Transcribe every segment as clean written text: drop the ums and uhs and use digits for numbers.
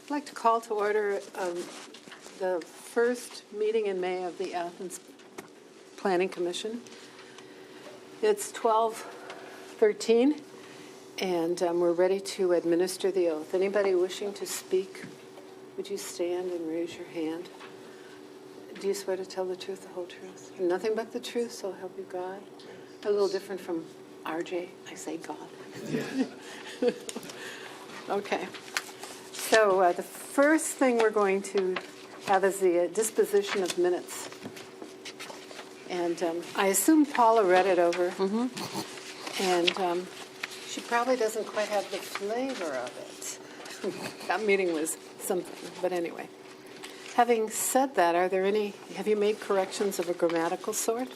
I'd like to call to order the first meeting in May of the Athens Planning Commission. It's 12:13, and we're ready to administer the oath. Anybody wishing to speak, would you stand and raise your hand? Do you swear to tell the truth, the whole truth, and nothing but the truth, so help you God? A little different from RJ. I say God. Yeah. Okay. So the first thing we're going to have is the disposition of minutes. And I assume Paula read it over. Mm-hmm. And she probably doesn't quite have the flavor of it. That meeting was something, but anyway. Having said that, have you made corrections of a grammatical sort?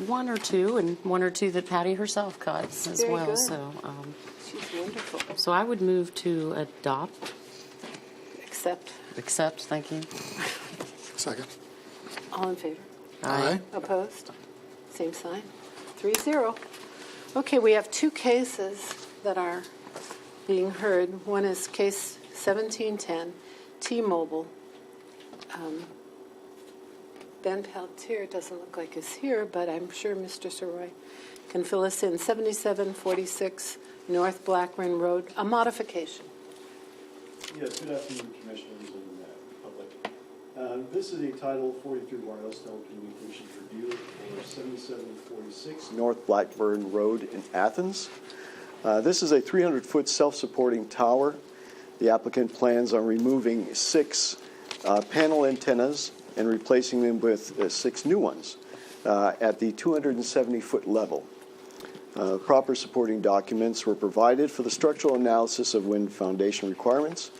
One or two, and one or two that Patty herself caught as Very well. good. So, she's wonderful. So I would move to adopt. Accept, thank you. Second. All in favor? Aye. Opposed? Same sign. 3-0. Okay, we have two cases that are being heard. One is case 1710, T-Mobile. Ben Peltier doesn't look like he's here, but I'm sure Mr. Soroy can fill us in. 7746 North Blackburn Road, a modification. Yes, good afternoon, Commissioners and public. This is a Title 43 wireless telecommunications review for 7746 North Blackburn Road in Athens. This is a 300-foot self-supporting tower. The applicant plans on removing 6 panel antennas and replacing them with 6 new ones at the 270-foot level. Proper supporting documents were provided for the structural analysis of wind foundation requirements.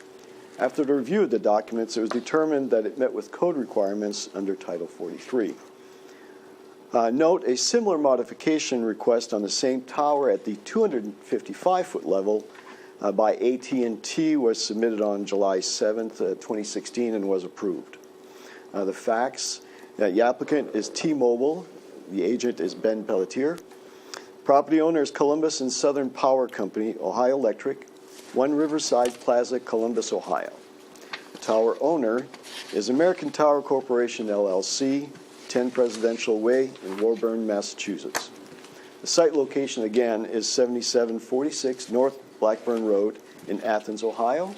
After the review of the documents, it was determined that it met with code requirements under Title 43. Note, a similar modification request on the same tower at the 255-foot level by AT&T was submitted on July 7th, 2016, and was approved. The facts: the applicant is T-Mobile. The agent is Ben Pelletier. Property owner is Columbus and Southern Power Company, Ohio Electric, 1 Riverside Plaza, Columbus, Ohio. The tower owner is American Tower Corporation, LLC, 10 Presidential Way in Woburn, Massachusetts. The site location, again, is 7746 North Blackburn Road in Athens, Ohio.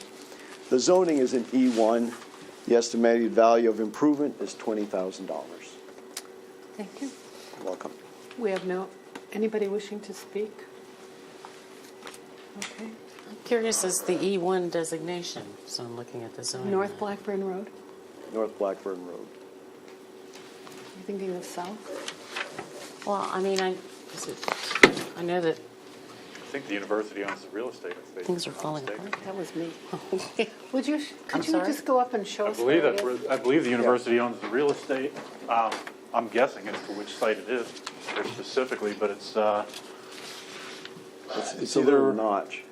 The zoning is in E1. The estimated value of improvement is $20,000. Thank you. You're welcome. We have anybody wishing to speak? Okay. I'm curious as the E1 designation, so I'm looking at the zoning. North Blackburn Road? North Blackburn Road. You thinking of south? Well, I mean, I know that I think the university owns the real estate. things are falling apart. That was me. Could you sorry? just go up and show us? I believe the university owns the real estate. I'm guessing as to which site it is or specifically, but it's It's a little notch.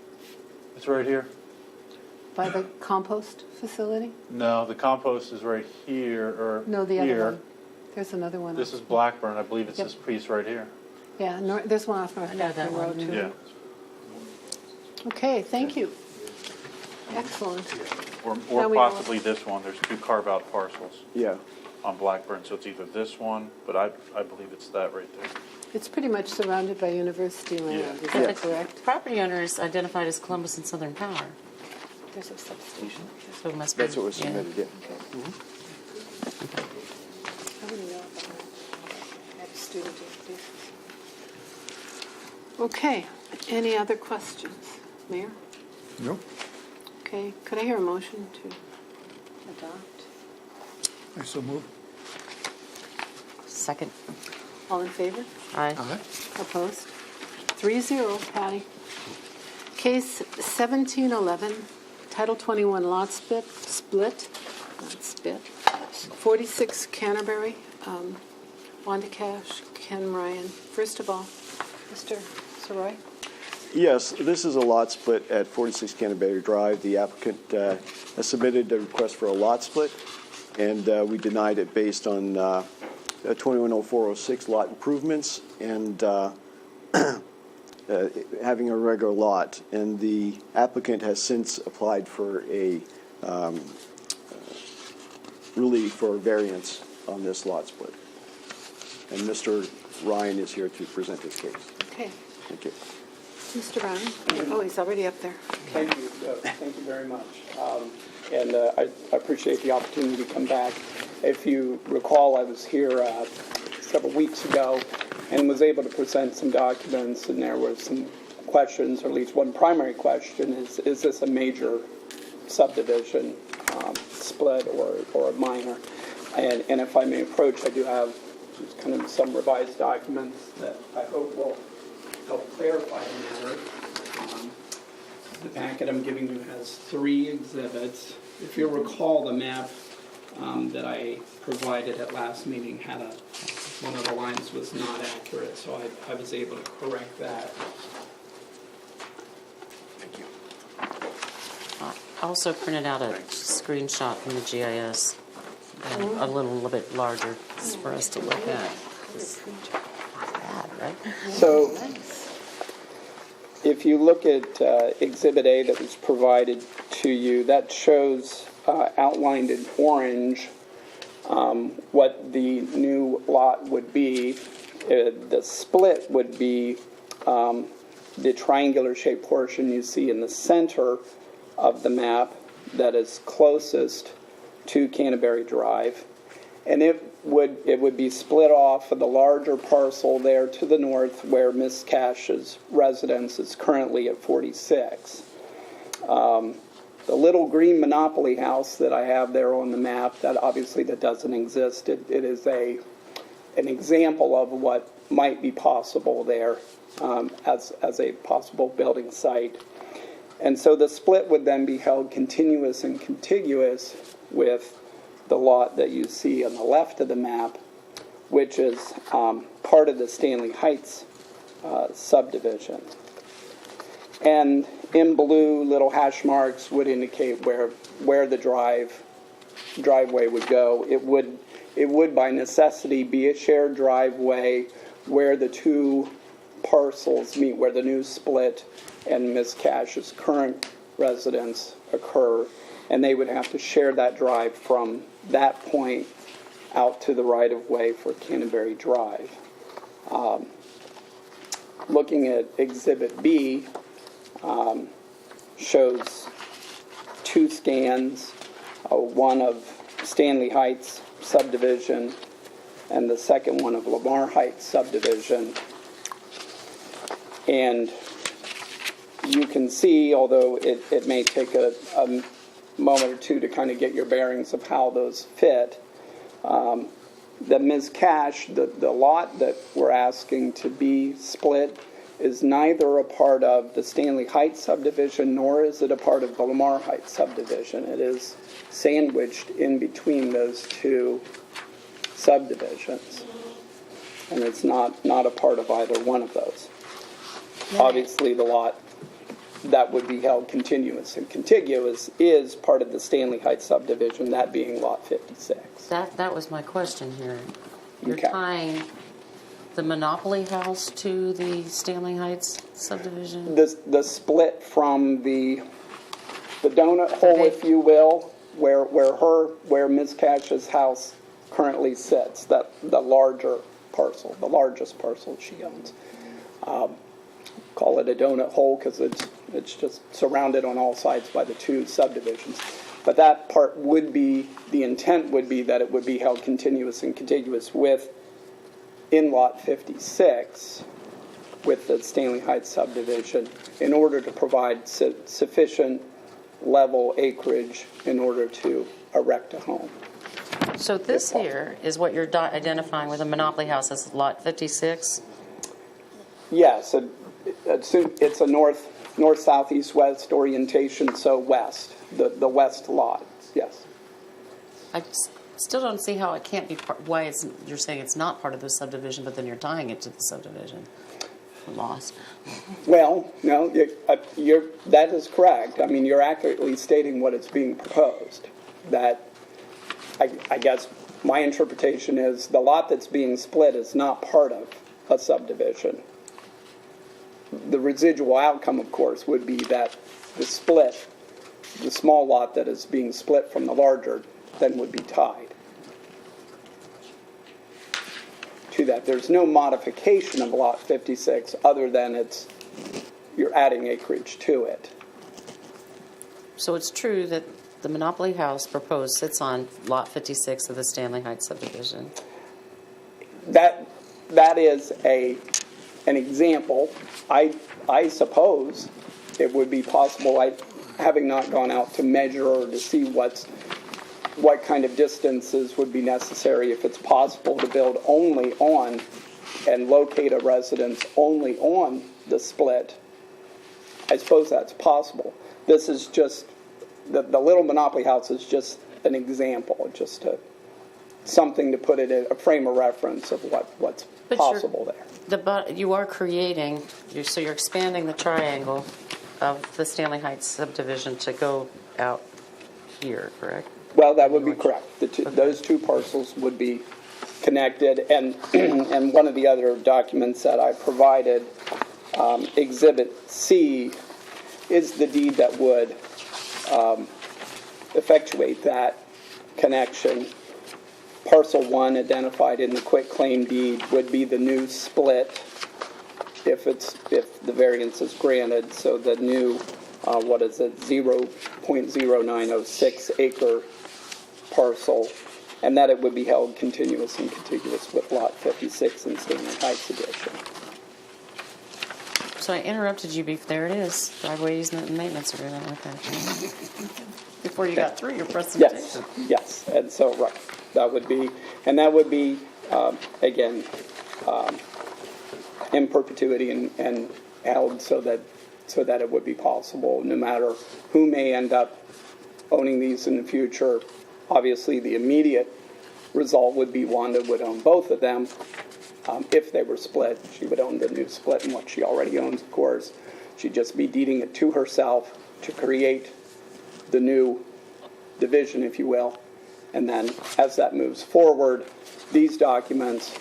It's right here. By the compost facility? No, the compost is right here or No, the here. other one. There's another one. This is Blackburn. I believe it's Yep. this piece right here. Yeah, there's one off North I know that Blackburn one, Road, too. Yeah. Okay, thank you. Excellent. Or Now we know- possibly this one. There's 2 carve-out parcels Yeah. on Blackburn, so it's either this one, but I believe it's that right there. It's pretty much surrounded by university land, Yeah. is that Yes. correct? Property owner is identified as Columbus and Southern Power, There's a substation. so it must be. That's what was yeah. submitted, yeah. I wouldn't know about that. I had a student education. Okay, any other questions? Mayor? No. Okay, could I hear a motion to adopt? I so move. Second. All in favor? Aye. Aye. Opposed? 3-0, Patty. Case 1711, Title 21 lot split, not spit, 46 Canterbury, Wandacash, Ken Ryan. First of all, Mr. Soroy? Yes, this is a lot split at 46 Canterbury Drive. The applicant has submitted a request for a lot split, and we denied it based on 210406 lot improvements and having a regular lot. And the applicant has since applied for a really for variance on this lot split. And Mr. Ryan is here to present his case. Okay. Thank you. Mr. Brown? Oh, he's already up there. Thank you. Thank you very much. And I appreciate the opportunity to come back. If you recall, I was here several weeks ago and was able to present some documents, and there were some questions, or at least one primary question, is this a major subdivision split or a minor? And if I may approach, I do have just kind of some revised documents that I hope will help clarify the matter. The packet I'm giving you has 3 exhibits. If you'll recall, the map that I provided at last meeting had one of the lines was not accurate, so I was able to correct that. Thank you. I also printed out a screenshot from the GIS, a little bit larger for us to look at. Bad, right? So if you look at Exhibit A that was provided to you, that shows outlined in orange what the new lot would be. The split would be the triangular-shaped portion you see in the center of the map that is closest to Canterbury Drive. And it would be split off of the larger parcel there to the north where Miss Cash's residence is currently at 46. The little green Monopoly house that I have there on the map, that obviously that doesn't exist. It is an example of what might be possible there as a possible building site. And so the split would then be held continuous and contiguous with the lot that you see on the left of the map, which is part of the Stanley Heights subdivision. And in blue, little hash marks would indicate where the driveway would go. It would by necessity be a shared driveway where the 2 parcels meet, where the new split and Ms. Cash's current residence occur, and they would have to share that drive from that point out to the right-of-way for Canterbury Drive. Looking at Exhibit B, shows 2 scans, one of Stanley Heights subdivision and the second one of Lamar Heights subdivision. And you can see, although it may take a moment or two to kind of get your bearings of how those fit, that Ms. Cash, the lot that we're asking to be split, is neither a part of the Stanley Heights subdivision, nor is it a part of the Lamar Heights subdivision. It is sandwiched in between those 2 subdivisions. And it's not a part of either one of those. Obviously, the lot that would be held continuous and contiguous is part of the Stanley Heights subdivision, that being Lot 56. That was my question here. You're Okay. tying the Monopoly house to the Stanley Heights subdivision? The split from the donut hole, if you will, where Ms. Cash's house currently sits, that the larger parcel, the largest parcel she owns. Call it a donut hole because it's just surrounded on all sides by the 2 subdivisions. But that part would be, the intent would be that it would be held continuous and contiguous with, in Lot 56, with the Stanley Heights subdivision, in order to provide sufficient level acreage in order to erect a home. So this here is what you're identifying with a Monopoly house as Lot 56? Yes, it's a north, south, east, west orientation, so west, the west lot, yes. I still don't see how it can't be why you're saying it's not part of the subdivision, but then you're tying it to the subdivision. I'm lost. Well, no, that is correct. I mean, you're accurately stating what is being proposed. That, I guess, my interpretation is the lot that's being split is not part of a subdivision. The residual outcome, of course, would be that the split the small lot that is being split from the larger then would be tied to that. There's no modification of lot 56 other than you're adding acreage to it. So it's true that the Monopoly House proposed sits on lot 56 of the Stanley Heights subdivision. That is an example. I suppose it would be possible, having not gone out to measure or to see what kind of distances would be necessary, if it's possible to build only on and locate a residence only on the split. I suppose that's possible. This is just, the little Monopoly House is just an example, just something to put it in a frame of reference of what's possible there. You are creating, so you're expanding the triangle of the Stanley Heights subdivision to go out here, correct? Well, that would be correct. Those two parcels would be connected, and and one of the other documents that I provided, Exhibit C, is the deed that would effectuate that connection. Parcel 1 identified in the quitclaim deed would be the new split if the variance is granted. So the new 0.0906 acre parcel, and that it would be held continuous and contiguous with lot 56 in Stanley Heights Edition. So I interrupted you. There it is. Driveway easement and maintenance agreement. Okay. Before you got through your presentation. Yes. And so right, that would be again in perpetuity and held so that it would be possible, no matter who may end up owning these in the future. Obviously, the immediate result would be Wanda would own both of them. If they were split, she would own the new split, and what she already owns, of course. She'd just be deeding it to herself to create the new division, if you will. And then as that moves forward, these documents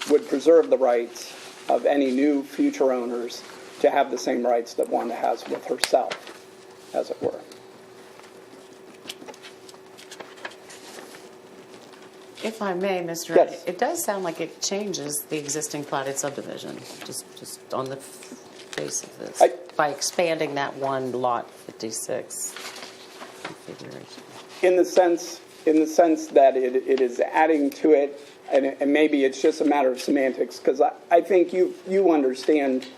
would preserve the rights of any new future owners to have the same rights that Wanda has with herself, as it were. If I may, Mr. Yes. It does sound like it changes the existing platted subdivision, just on the face of this, by expanding that one lot 56 configuration. In the sense that it is adding to it, and maybe it's just a matter of semantics, because I think you understand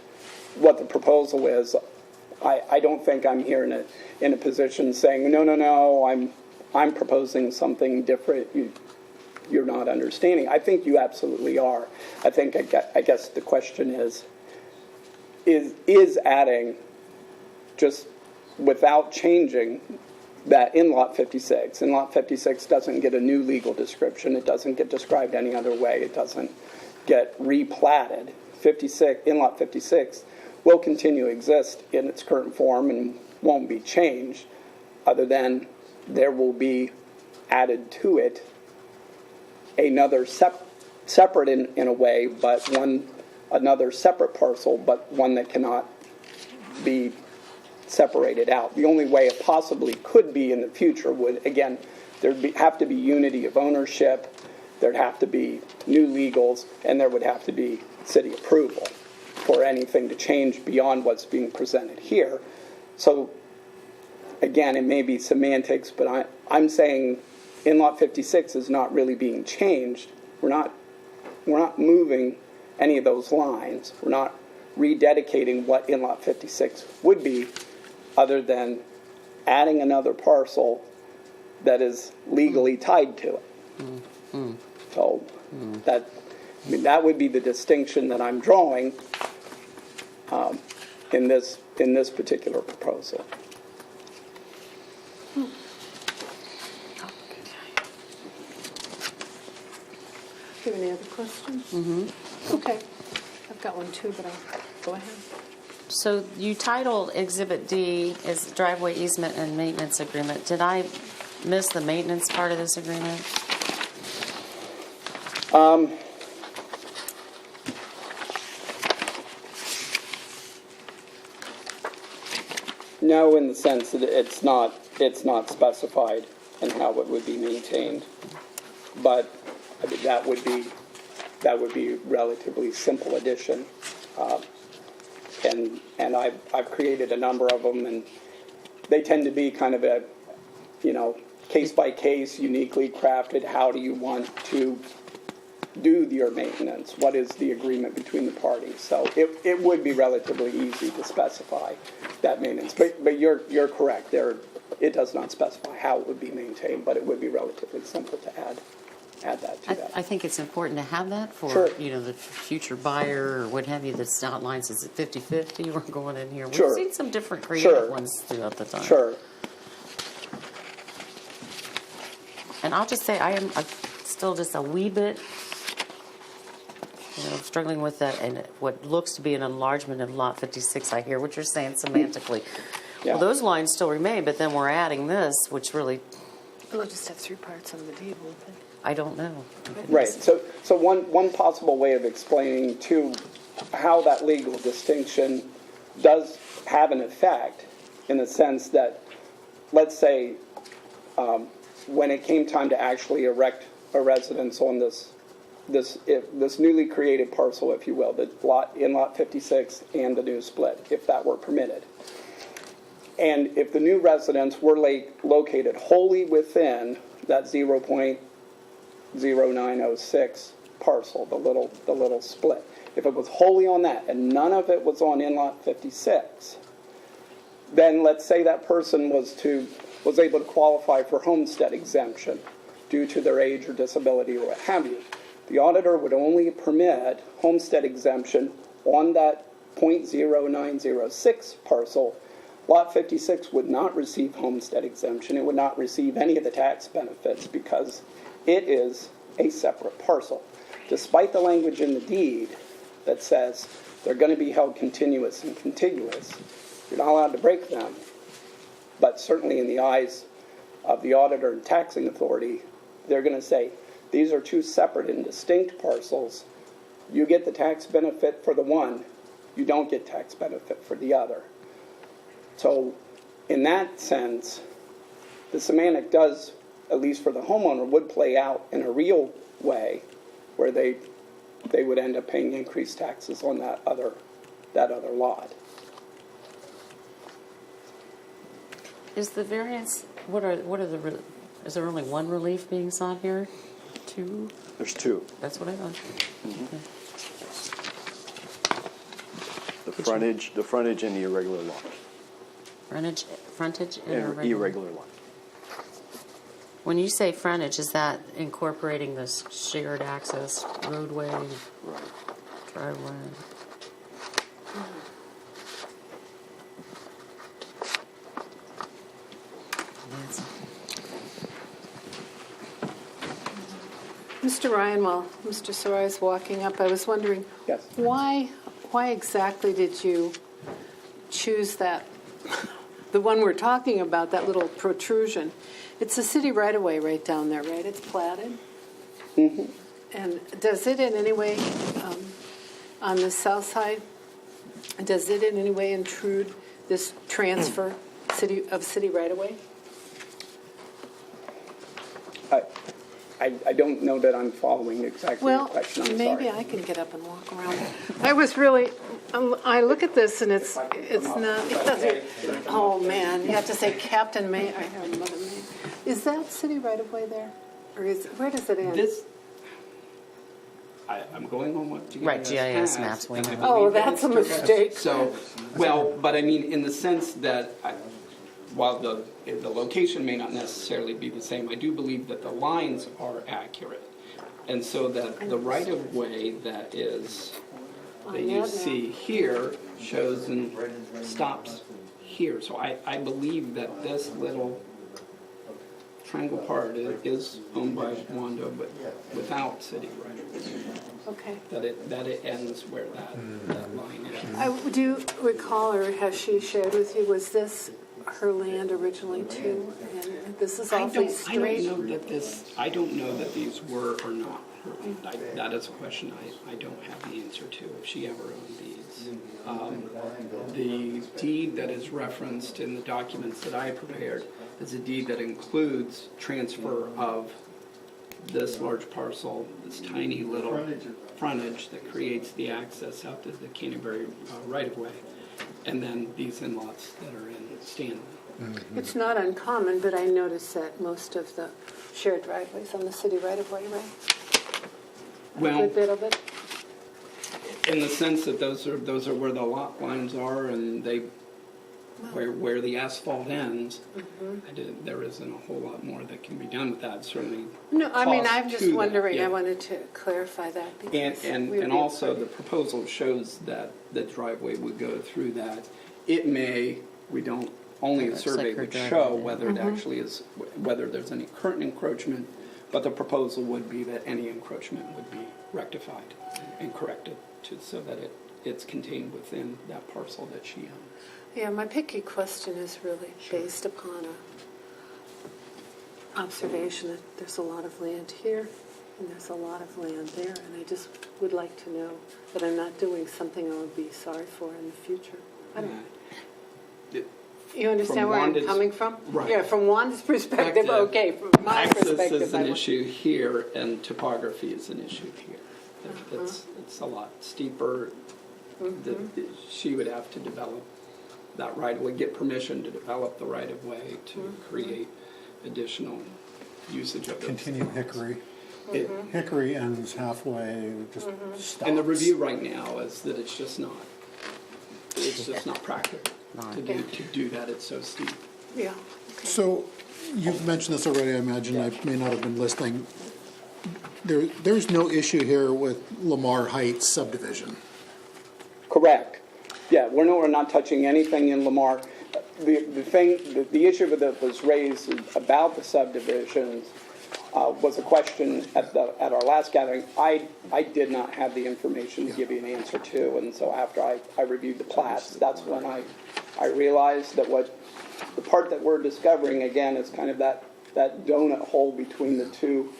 what the proposal is. I don't think I'm here in a position saying no, I'm proposing something different. You're not understanding. I think you absolutely are. I guess the question is adding, just without changing that in lot 56. And lot 56 doesn't get a new legal description. It doesn't get described any other way. It doesn't get replatted. In lot 56 will continue to exist in its current form and won't be changed, other than there will be added to it another separate in a way, but another separate parcel, but one that cannot be separated out. The only way it possibly could be in the future would, again, there'd have to be unity of ownership, there'd have to be new legals, and there would have to be city approval for anything to change beyond what's being presented here. So, again, it may be semantics, but I'm saying in lot 56 is not really being changed. We're not moving any of those lines. We're not rededicating what in lot 56 would be, other than adding another parcel that is legally tied to it. Mm-hmm. So that would be the distinction that I'm drawing in this particular proposal. Do you have any other questions? Mm-hmm. Okay. I've got one too, but I'll go ahead. So you titled Exhibit D as Driveway Easement and Maintenance Agreement. Did I miss the maintenance part of this agreement? No, in the sense that it's not specified in how it would be maintained. But I mean, that would be relatively simple addition. And I've created a number of them, and they tend to be kind of a, case by case, uniquely crafted. How do you want to do your maintenance? What is the agreement between the parties? So it would be relatively easy to specify that maintenance. But you're correct. It does not specify how it would be maintained, but it would be relatively simple to add that to that. I think it's important to have that for, Sure. the future buyer or what have you that outlines, is it 50-50 we're going in here? Sure. We've seen some different creative Sure. ones throughout the time. Sure. And I'll just say I'm still just a wee bit, struggling with that, and what looks to be an enlargement of Lot 56. I hear what you're saying semantically. Yeah. Well, those lines still remain, but then we're adding this, which really, We'll just have 3 parts on the deed, won't they? I don't know. Right. So one possible way of explaining too how that legal distinction does have an effect, in the sense that, let's say, when it came time to actually erect a residence on this newly created parcel, if you will, the lot 56 and the new split, if that were permitted, and if the new residence were located wholly within that 0.0906 parcel, the little split, if it was wholly on that and none of it was on in lot 56, then let's say that person was able to qualify for homestead exemption due to their age or disability or what have you. The auditor would only permit homestead exemption on that 0.0906 parcel. Lot 56 would not receive homestead exemption. It would not receive any of the tax benefits because it is a separate parcel. Despite the language in the deed that says they're going to be held continuous and contiguous, you're not allowed to break them. But certainly in the eyes of the auditor and taxing authority, they're going to say, these are 2 separate and distinct parcels. You get the tax benefit for the one, you don't get tax benefit for the other. So in that sense, the semantic does, at least for the homeowner, would play out in a real way where they would end up paying increased taxes on that other lot. Is the variance, is there only one relief being sought here? 2? There's 2. That's what I thought. Okay. The frontage and the irregular lot. Frontage and Irregular lot. When you say frontage, is that incorporating this shared access roadway, Right. driveway? Yes. Mr. Ryan, while Mr. Sarai is walking up, I was wondering, Yes. why exactly did you choose that, the one we're talking about, that little protrusion? It's a city right-of-way right down there, right? It's platted? Mm-hmm. And does it in any way, on the south side, does it in any way intrude this transfer of city right-of-way? I don't know that I'm following exactly your Well, question. I'm maybe sorry. I can get up and walk around. I was really, I look at this and it's not, it doesn't, oh man, you have to say Captain May, I have Mother May. Is that city right-of-way there? Or where does it end? I'm going on what GIS Right, GIS has, maps, we and I know. Oh, believe that that's a it's mistake. So, well, but I mean, in the sense that while the location may not necessarily be the same, I do believe that the lines are accurate. And so that the right-of-way that you see here shows and stops here. So I believe that this little triangle part is owned by Wando, but without city right-of-way. Okay. That it ends where that line is. Do you recall, or has she shared with you, was this her land originally too? And this is awfully straight? I don't know that these were or not her land. That is a question I don't have the answer to, if she ever owned these. The deed that is referenced in the documents that I prepared is a deed that includes transfer of this large parcel, this tiny little frontage that creates the access out to the Canterbury right-of-way, and then these in-lots that are in Stanley. It's not uncommon, but I noticed that most of the shared driveways on the city right-of-way, right? Well, A good bit of it? in the sense that those are where the lot lines are, and where the asphalt ends. There isn't a whole lot more that can be done with that. Certainly. No, I mean, cost I'm just to that, wondering, yeah. I wanted to clarify that. Because And also the proposal shows that the driveway would go through that. It may, only It the looks survey like her would driveway, show yeah. whether it actually is, whether there's any current encroachment, but the proposal would be that any encroachment would be rectified and corrected so that it's contained within that parcel that she owns. Yeah, my picky question is really based upon a observation that there's a lot of land here and there's a lot of land there, and I just would like to know that I'm not doing something I would be sorry for in the future. I don't know. You understand From where I'm Wanda's- coming from? Right. Yeah, from Wanda's perspective, okay. From my Access perspective, is an I want- issue here, and topography is an issue here. It's a lot steeper. She would have to develop that right-of-way, get permission to develop the right-of-way to create additional usage of those. Continue lots. Hickory. It- Hickory ends halfway, just stops. And the review right now is that it's just not practical to do that. It's so steep. Yeah. So, you've mentioned this already, I imagine, I may not have been listening. There's no issue here with Lamar Heights subdivision. Correct. Yeah, we're not touching anything in Lamar. The issue that was raised about the subdivisions was a question at our last gathering. I did not have the information to give you an answer to, and so after I reviewed the plats, that's when I realized that the part that we're discovering again is kind of that donut hole between the two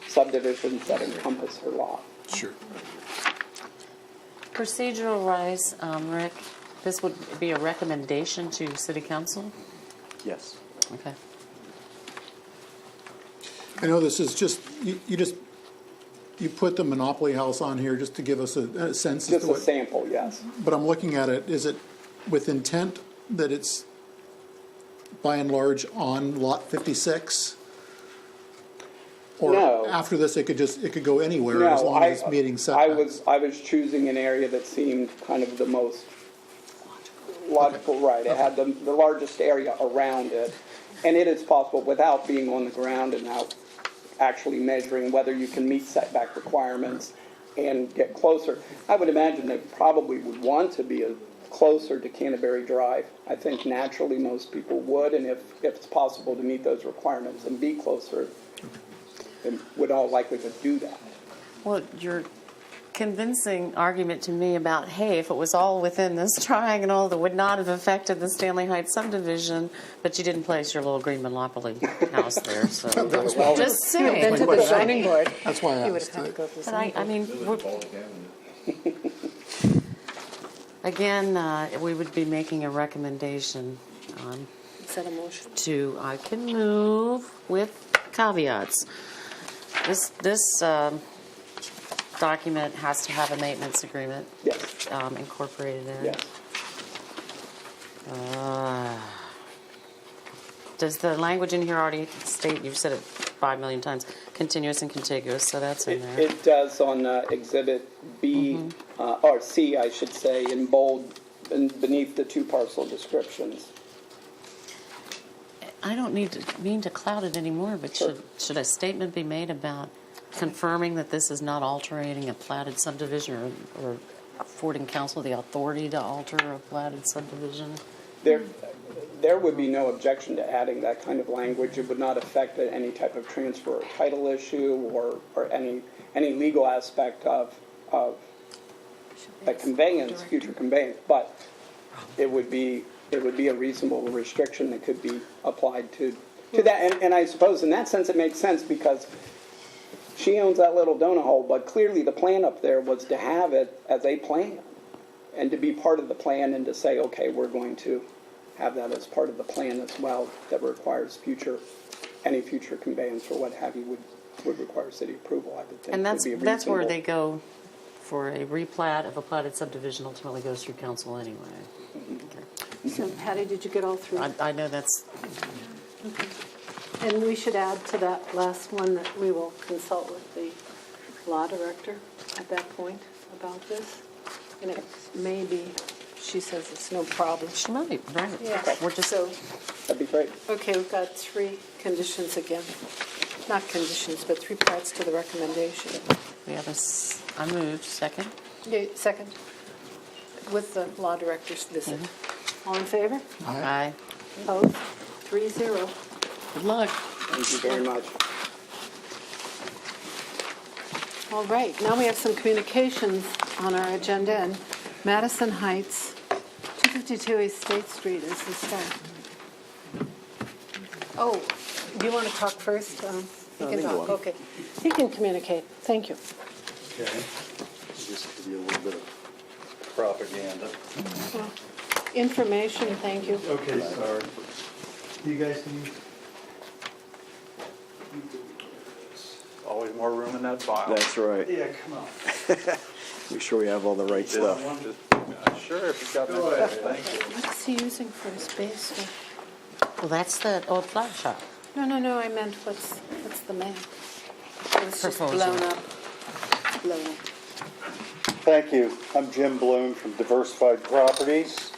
subdivisions that encompass her lot. Sure. Procedural wise, Rick, this would be a recommendation to City Council? Yes. Okay. I know this is just, you put the Monopoly House on here just to give us a sense as Just to a what, sample, yes. but I'm looking at it, is it with intent that it's by and large on lot 56? Or No. after this, it could go anywhere as long as it's meeting setbacks? I was choosing an area that seemed kind of the most logical, right. It had the largest area around it. And it is possible, without being on the ground and out actually measuring whether you can meet setback requirements and get closer. I would imagine they probably would want to be closer to Canterbury Drive. I think naturally most people would, and if it's possible to meet those requirements and be closer, then would all likelihood do that. Well, your convincing argument to me about, hey, if it was all within this triangle, that would not have affected the Stanley Heights subdivision, but you didn't place your little green Monopoly house there, so just saying. Then to the zoning board. That's why I You would have asked. had to go to the But zoning I mean, again, we would be making a recommendation Is that a motion? to, I can move with caveats. This document has to have a maintenance agreement Yes, incorporated in it. yes. Does the language in here already state, you've said it 5 million times, continuous and contiguous, so that's in there. It does on Exhibit B, or C, I should say, in bold, beneath the two parcel descriptions. I don't mean to cloud it anymore, but Sure. should a statement be made about confirming that this is not altering a platted subdivision or affording council the authority to alter a platted subdivision? There would be no objection to adding that kind of language. It would not affect any type of transfer or title issue or any legal aspect of a conveyance, future conveyance, but it would be a reasonable restriction that could be applied to that. And I suppose in that sense it makes sense because she owns that little donut hole, but clearly the plan up there was to have it as a plan. and to be part of the plan and to say, okay, we're going to have that as part of the plan as well, that requires any future conveyance or what have you would require city approval, I would think. And would be that's where reasonable. they go for a replat of a platted subdivision, ultimately goes through council anyway. Okay. So Patty, did you get all three? I know that's, And we should add to that last one that we will consult with the law director at that point about this. And it may be, she says it's no problem. she might be, right? Yeah. We're just, So, That'd be great. okay, we've got three conditions again. Not conditions, but three parts to the recommendation. we have this, I moved, second. Okay, second, with the law director's visit. All in favor? Aye. Opposed? 3-0. Good luck. Thank you very much. All right, now we have some communications on our agenda, and Madison Heights, 252 East State Street is the start. Oh, do you want to talk first? He No, can they go talk, on. okay. He can communicate, thank you. Okay, just give you a little bit of propaganda. Well, information, thank you. Okay, sorry. You guys can use? Always more room in that file. That's right. Yeah, come on. Make sure we have all the right stuff. Sure, if you've got Go that. ahead. Thank you. What's he using for his base? Well, that's the old flower shop. No, I meant what's the map? It's just Proposal. blown up. Blown up. Thank you. I'm Jim Bloom from Diversified Properties.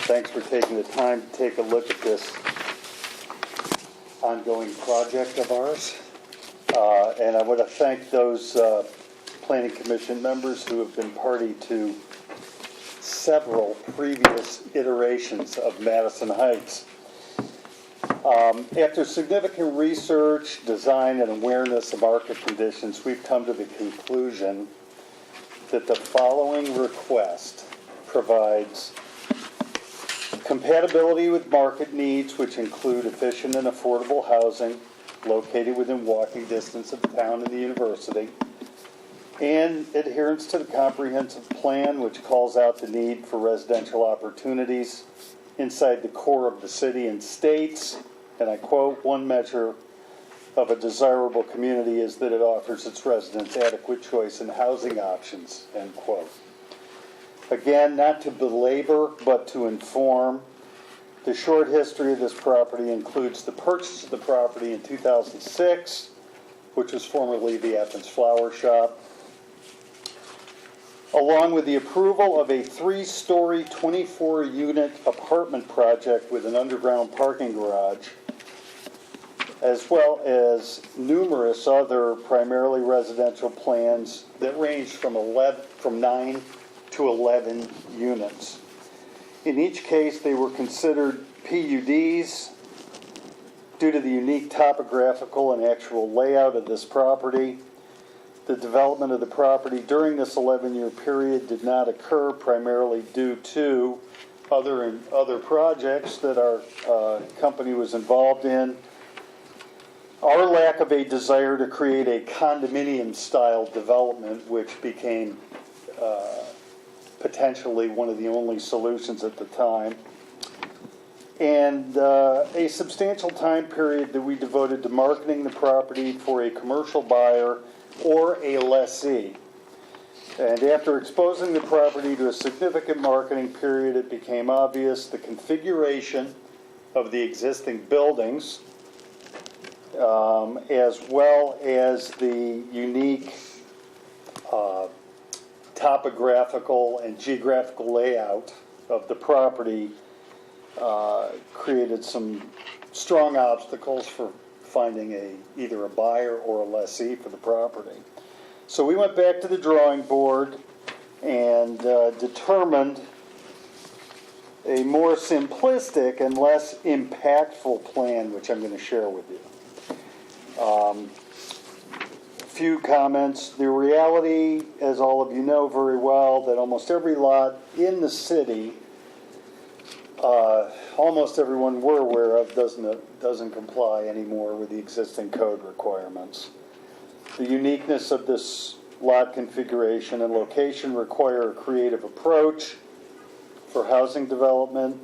Thanks for taking the time to take a look at this ongoing project of ours. And I want to thank those Planning Commission members who have been party to several previous iterations of Madison Heights. After significant research, design, and awareness of market conditions, we've come to the conclusion that the following request provides compatibility with market needs, which include efficient and affordable housing located within walking distance of the town and the university, and adherence to the comprehensive plan, which calls out the need for residential opportunities inside the core of the city and states. And I quote, "One measure of a desirable community is that it offers its residents adequate choice in housing options," end quote. Again, not to belabor, but to inform, the short history of this property includes the purchase of the property in 2006, which was formerly the Athens Flower Shop, along with the approval of a 3-story, 24-unit apartment project with an underground parking garage, as well as numerous other primarily residential plans that ranged from 9 to 11 units. In each case, they were considered PUDs due to the unique topographical and actual layout of this property. The development of the property during this 11-year period did not occur, primarily due to other projects that our company was involved in. Our lack of a desire to create a condominium-style development, which became potentially one of the only solutions at the time, and a substantial time period that we devoted to marketing the property for a commercial buyer or a lessee. And after exposing the property to a significant marketing period, it became obvious the configuration of the existing buildings, as well as the unique topographical and geographical layout of the property created some strong obstacles for finding either a buyer or a lessee for the property. So we went back to the drawing board and determined a more simplistic and less impactful plan, which I'm going to share with you. Few comments. The reality, as all of you know very well, that almost every lot in the city, almost everyone we're aware of, doesn't comply anymore with the existing code requirements. The uniqueness of this lot configuration and location require a creative approach for housing development.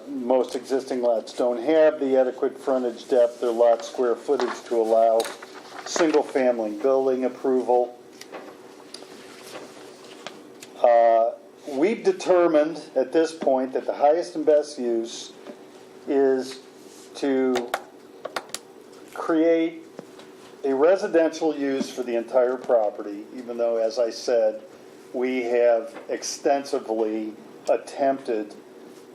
Most existing lots don't have the adequate frontage depth or lot square footage to allow single-family building approval. We've determined at this point that the highest and best use is to create a residential use for the entire property, even though, as I said, we have extensively attempted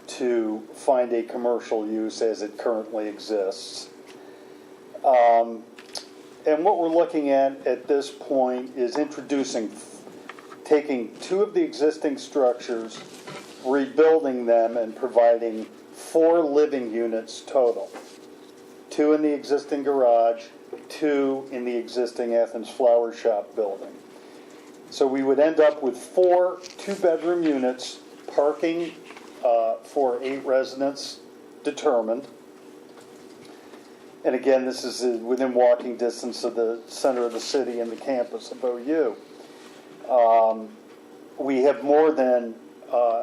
to find a commercial use as it currently exists. And what we're looking at this point is taking two of the existing structures, rebuilding them, and providing 4 living units total. 2 in the existing garage, 2 in the existing Athens Flower Shop building. So we would end up with 4 2-bedroom units, parking for 8 residents determined. And again, this is within walking distance of the center of the city and the campus of OU. We have more than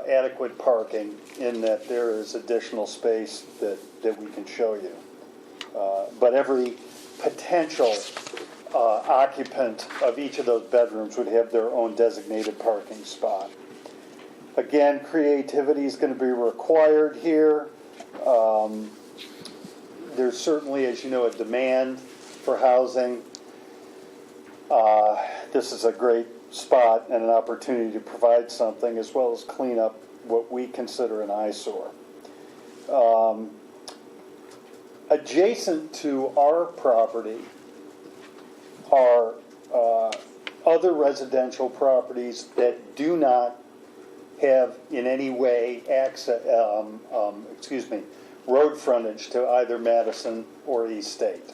adequate parking in that there is additional space that we can show you. But every potential occupant of each of those bedrooms would have their own designated parking spot. Again, creativity is going to be required here. There's certainly, as you know, a demand for housing. This is a great spot and an opportunity to provide something as well as clean up what we consider an eyesore. Adjacent to our property are other residential properties that do not have in any way road frontage to either Madison or East State.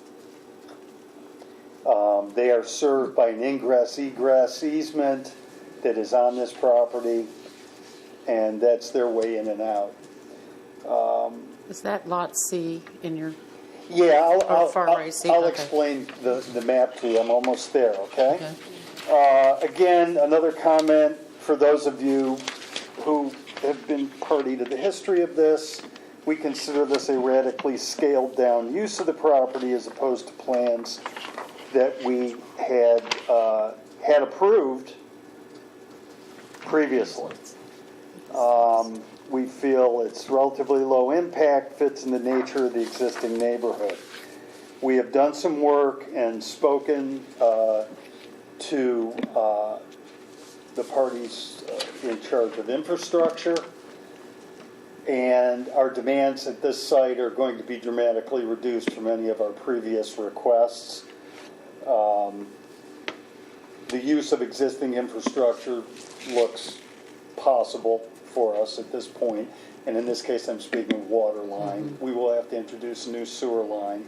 They are served by an ingress-egress easement that is on this property, and that's their way in and out. Is that lot C in your? Yeah, I'll Okay. explain the map to you. I'm almost there, okay? Okay. Again, another comment for those of you who have been party to the history of this. We consider this a radically scaled down use of the property as opposed to plans that we had approved previously. We feel it's relatively low impact, fits in the nature of the existing neighborhood. We have done some work and spoken to the parties in charge of infrastructure, and our demands at this site are going to be dramatically reduced from any of our previous requests. The use of existing infrastructure looks possible for us at this point, and in this case I'm speaking of water line. Mm-hmm. We will have to introduce a new sewer line.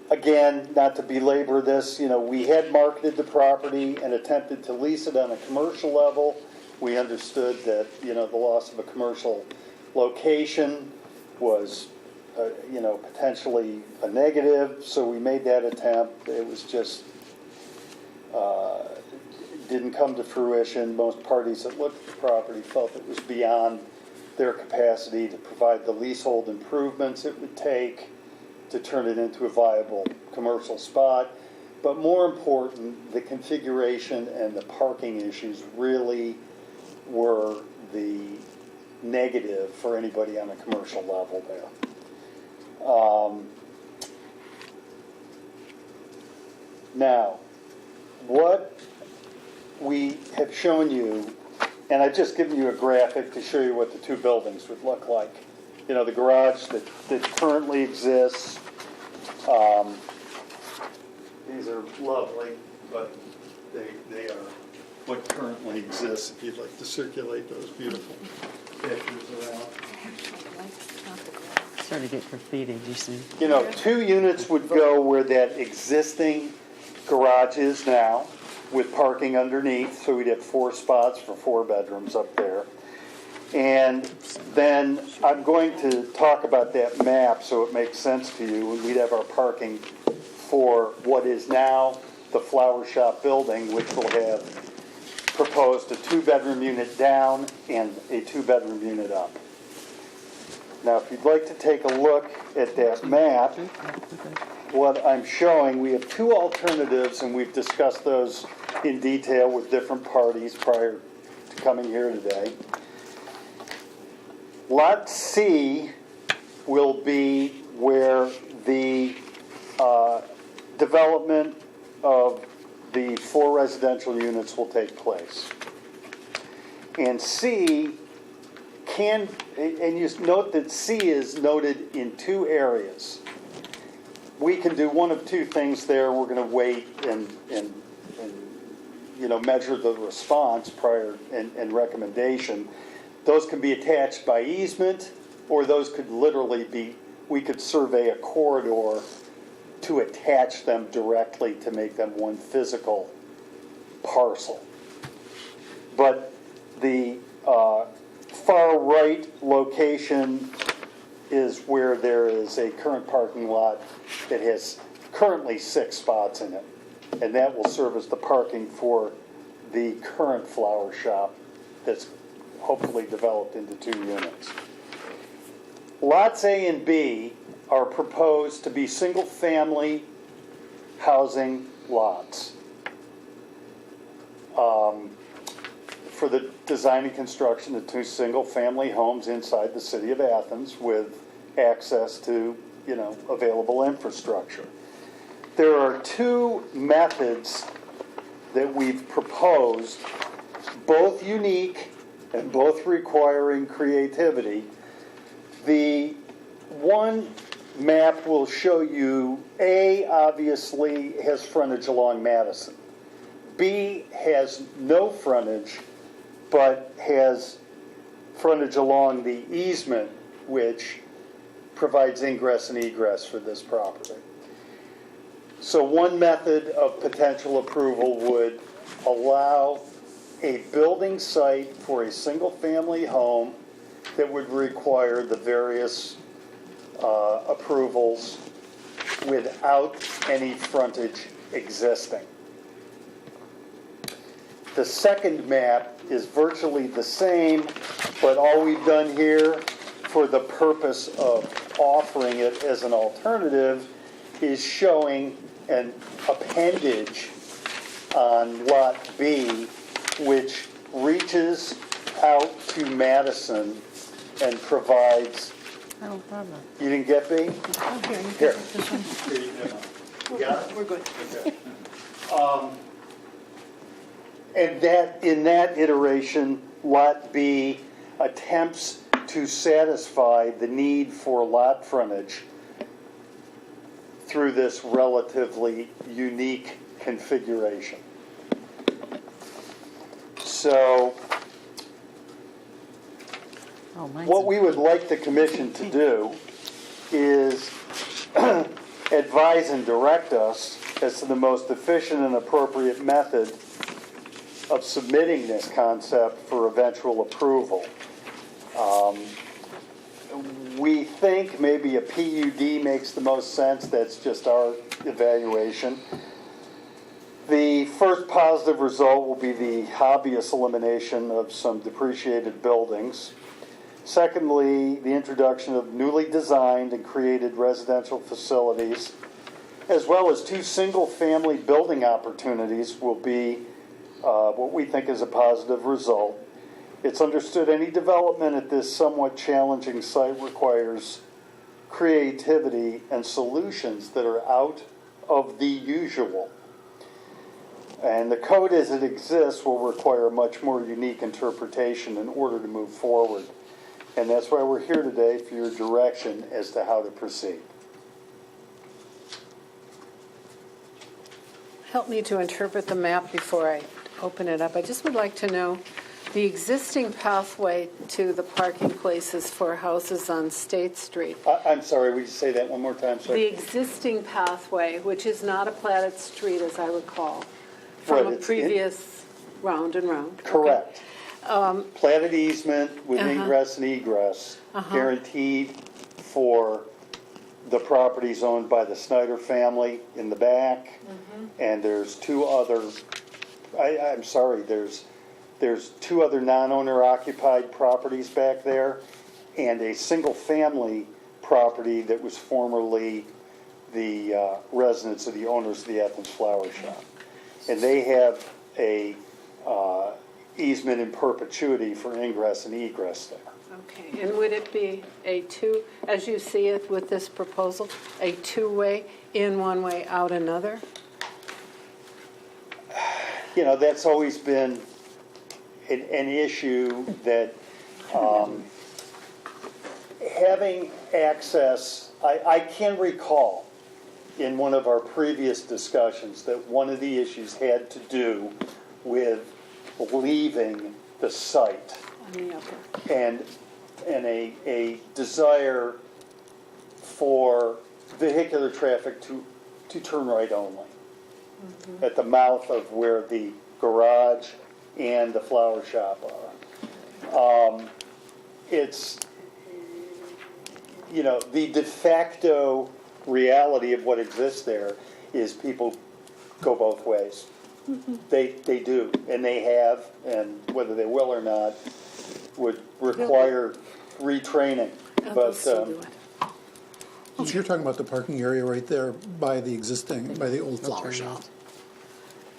Again, not to belabor this, we had marketed the property and attempted to lease it on a commercial level. We understood that, the loss of a commercial location was, potentially a negative, so we made that attempt. It was just, didn't come to fruition. Most parties that looked at the property felt it was beyond their capacity to provide the leasehold improvements it would take to turn it into a viable commercial spot. But more important, the configuration and the parking issues really were the negative for anybody on a commercial level there. Now, what we have shown you, and I've just given you a graphic to show you what the 2 buildings would look like. The garage that currently exists. These are lovely, but they are what currently exists. If you'd like to circulate those beautiful pictures around. Starting to get graffiti, you see. 2 units would go where that existing garage is now, with parking underneath, so we'd have 4 spots for 4 bedrooms up there. And then I'm going to talk about that map so it makes sense to you. And we'd have our parking for what is now the Flower Shop building, which will have proposed a 2-bedroom unit down and a 2-bedroom unit up. Now, if you'd like to take a look at that map, what I'm showing, we have 2 alternatives, and we've discussed those in detail with different parties prior to coming here today. Lot C will be where the development of the 4 residential units will take place. And C and you note that C is noted in 2 areas. We can do one of 2 things there. We're going to wait and measure the response prior and recommendation. Those can be attached by easement, or those could literally be, we could survey a corridor to attach them directly to make them one physical parcel. But the far right location is where there is a current parking lot that has currently 6 spots in it. And that will serve as the parking for the current flower shop that's hopefully developed into 2 units. Lots A and B are proposed to be single-family housing lots for the design and construction of 2 single-family homes inside the city of Athens with access to, available infrastructure. There are 2 methods that we've proposed, both unique and both requiring creativity. The one map will show you A obviously has frontage along Madison. B has no frontage, but has frontage along the easement, which provides ingress and egress for this property. So one method of potential approval would allow a building site for a single-family home that would require the various approvals without any frontage existing. The second map is virtually the same, but all we've done here for the purpose of offering it as an alternative is showing an appendage on Lot B, which reaches out to Madison and provides. I don't have that. You didn't get B? Oh, here, you Here. can have this one. Here, you can have one. You got it? We're good. Okay. And that, in that iteration, Lot B attempts to satisfy the need for lot frontage through this relatively unique configuration. So what we would like the commission to do is advise and direct us as to the most efficient and appropriate method of submitting this concept for eventual approval. We think maybe a PUD makes the most sense. That's just our evaluation. The first positive result will be the obvious elimination of some depreciated buildings. Secondly, the introduction of newly designed and created residential facilities, as well as 2 single-family building opportunities, will be what we think is a positive result. It's understood any development at this somewhat challenging site requires creativity and solutions that are out of the usual. And the code as it exists will require a much more unique interpretation in order to move forward. And that's why we're here today, for your direction as to how to proceed. Help me to interpret the map before I open it up. I just would like to know the existing pathway to the parking places for houses on State Street. I'm sorry, would you say that one more time, sir? The existing pathway, which is not a platted street, as I recall, from Right, a previous round and round. Correct. Okay. platted easement with ingress and egress, guaranteed for the properties owned by the Snyder family in the back. And there's two other, I'm sorry, there's two other non-owner occupied properties back there, and a single-family property that was formerly the residence of the owners of the Athens Flower Shop. And they have a easement in perpetuity for ingress and egress there. Okay, and would it be as you see it with this proposal, a two-way, in one way, out another? You know, that's always been an issue that having access, I can recall in one of our previous discussions that one of the issues had to do with leaving the site On the upper. and a desire for vehicular traffic to turn right only at the mouth of where the garage and the flower shop are. It's, you know, the de facto reality of what exists there is people go both ways. They do, and they have, and whether they will or not would require retraining. They'll But still do it. So you're talking about the parking area right there by the old flower shop,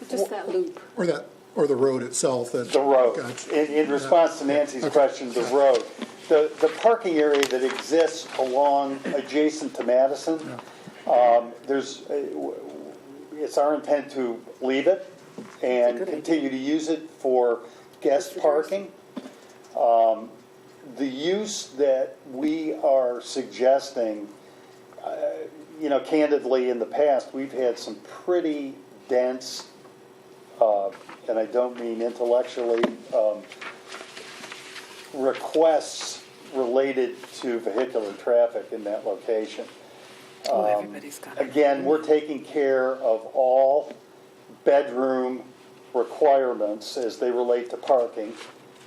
Just that loop. or the road itself. the road, Gotcha. in response to Nancy's question, the road. The parking area that exists adjacent to Madison, it's our intent to leave it and continue to use it for guest parking. The use that we are suggesting, you know, candidly, in the past, we've had some pretty dense, and I don't mean intellectually, requests related to vehicular traffic in that location. Everybody's got it. Again, we're taking care of all bedroom requirements as they relate to parking,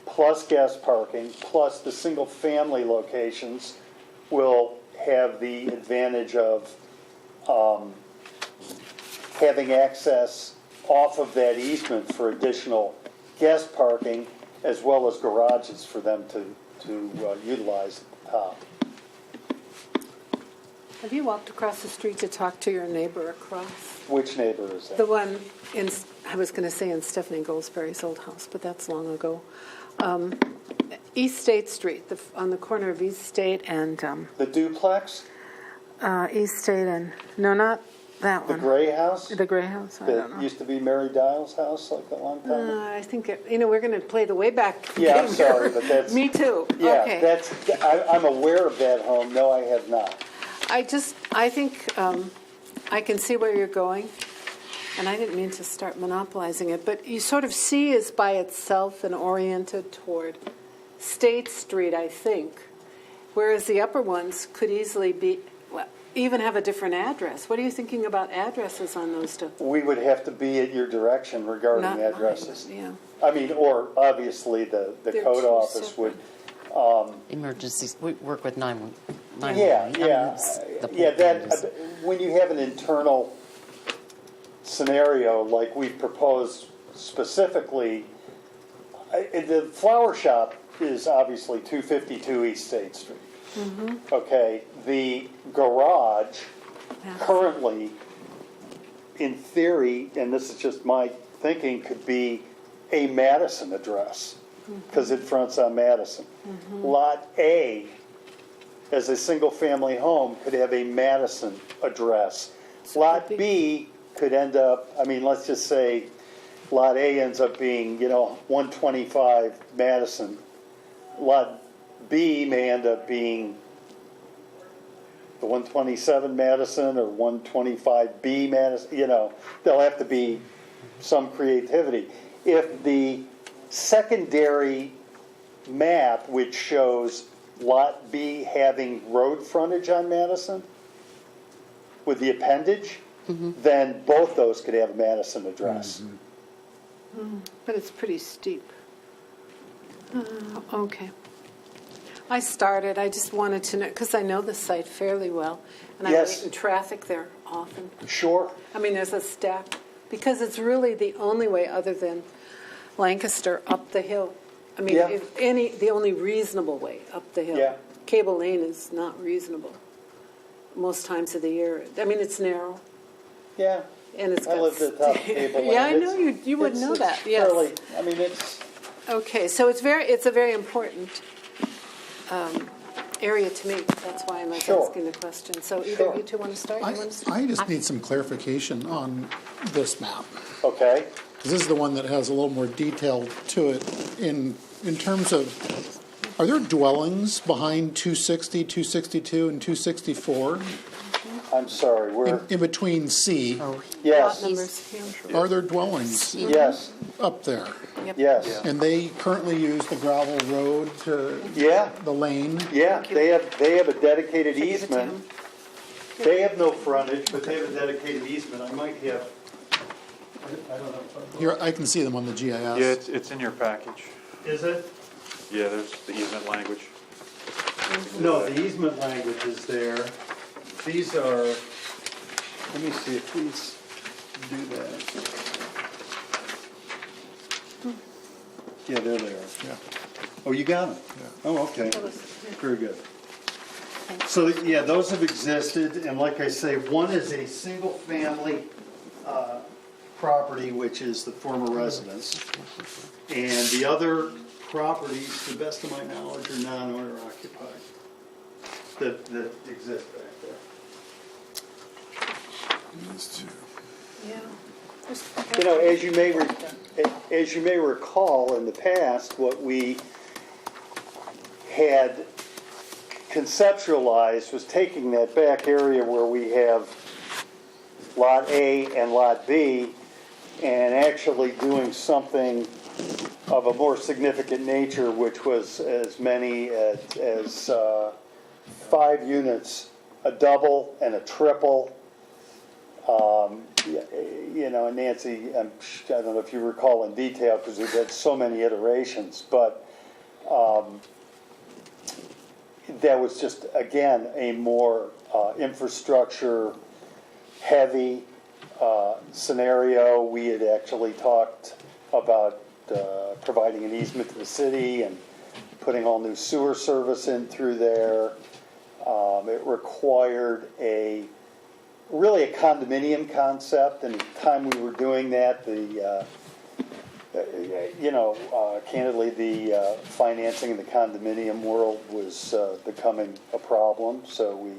plus guest parking, plus the single-family locations will have the advantage of having access off of that easement for additional guest parking, as well as garages for them to utilize at the top. Have you walked across the street to talk to your neighbor across? Which neighbor is that? The one I was going to say in Stephanie Goldsberry's old house, but that's long ago. East State Street, on the corner of East State and The duplex? East State and, no, not that The one. gray house? The gray house, I don't That know. used to be Mary Dial's house like a long time ago? I think, we're going to play the way back. Yeah, I'm game sorry, here. but that's... Me too. Yeah, Okay. I'm aware of that home. No, I have not. I think I can see where you're going, and I didn't mean to start monopolizing it, but you sort of see is by itself and oriented toward State Street, I think, whereas the upper ones could easily be, well, even have a different address. What are you thinking about addresses on those two? We would have to be at your direction regarding Not addresses. mine, yeah. I mean, or obviously the They're code two office separate. would... Emergencies, we work with 911. When you have an internal scenario like we've proposed specifically, the flower shop is obviously 252 East State Street. Okay, the garage currently, in theory, and this is just my thinking, could be a Madison address because it fronts on Madison. Lot A, as a single-family home, could have a Madison address. Lot B could end up, I mean, let's just say Lot A ends up being, 125 Madison. Lot B may end up being the 127 Madison or 125B Madison, there'll have to be some creativity. If the secondary map, which shows Lot B having road frontage on Madison with the appendage, then both those could have a Madison address. But it's pretty steep. Okay. I just wanted to know, because I know the site fairly well, and I Yes. wait in traffic there often. Sure. I mean, there's a stack, because it's really the only way other than Lancaster up the hill. I mean, Yeah. the only reasonable way up the hill. Yeah. Cable Lane is not reasonable most times of the year. I mean, it's narrow, Yeah. and it's I got... lived at the top of Cable Lane. Yeah, I know, It's- you would it's- know it's that, yes. fairly- I mean, it's, Okay, so it's a very important area to me. That's why I'm Sure. asking the question. So either Sure. of you two want to start? You want to start? I just need some clarification on this map. okay. 'Cause this is the one that has a little more detail to it in terms of, are there dwellings behind 260, 262, and 264? I'm sorry, In between C, Lot yes, numbers, yeah. are there dwellings yes, up there? yes. And they currently use the gravel road to Yeah, the lane? yeah, they have a dedicated Should I give it to easement. him? They have no frontage, but they have a dedicated easement. I might have, I don't know. Here, I can see them on the GIS. Yeah, it's in your package. Is it? Yeah, there's the easement language. No, the easement language is there. These are, let me see if these do that. Yeah, there they are. Yeah. Oh, you got them? Yeah. Oh, okay. Very good. So, yeah, those have existed, and like I say, one is a single-family property, which is the former residence. And the other properties, to the best of my knowledge, are non-owner occupied that exist back there. Yeah. You know, as you may recall, in the past, what we had conceptualized was taking that back area where we have Lot A and Lot B and actually doing something of a more significant nature, which was as many as 5 units, a double and a triple. You know, and Nancy, I don't know if you recall in detail because we've had so many iterations, but that was just, again, a more infrastructure heavy scenario. We had actually talked about providing an easement to the city and putting all new sewer service in through there. It required really a condominium concept, and at the time we were doing that, candidly, the financing in the condominium world was becoming a problem, so we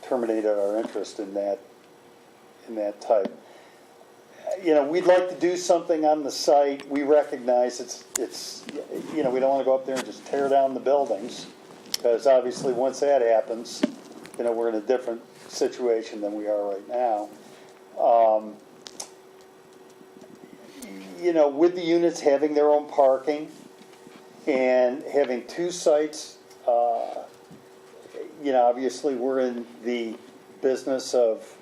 terminated our interest in that type. You know, we'd like to do something on the site. We recognize it's we don't want to go up there and just tear down the buildings, because obviously once that happens, we're in a different situation than we are right now. With the units having their own parking and having 2 sites, obviously we're in the business of,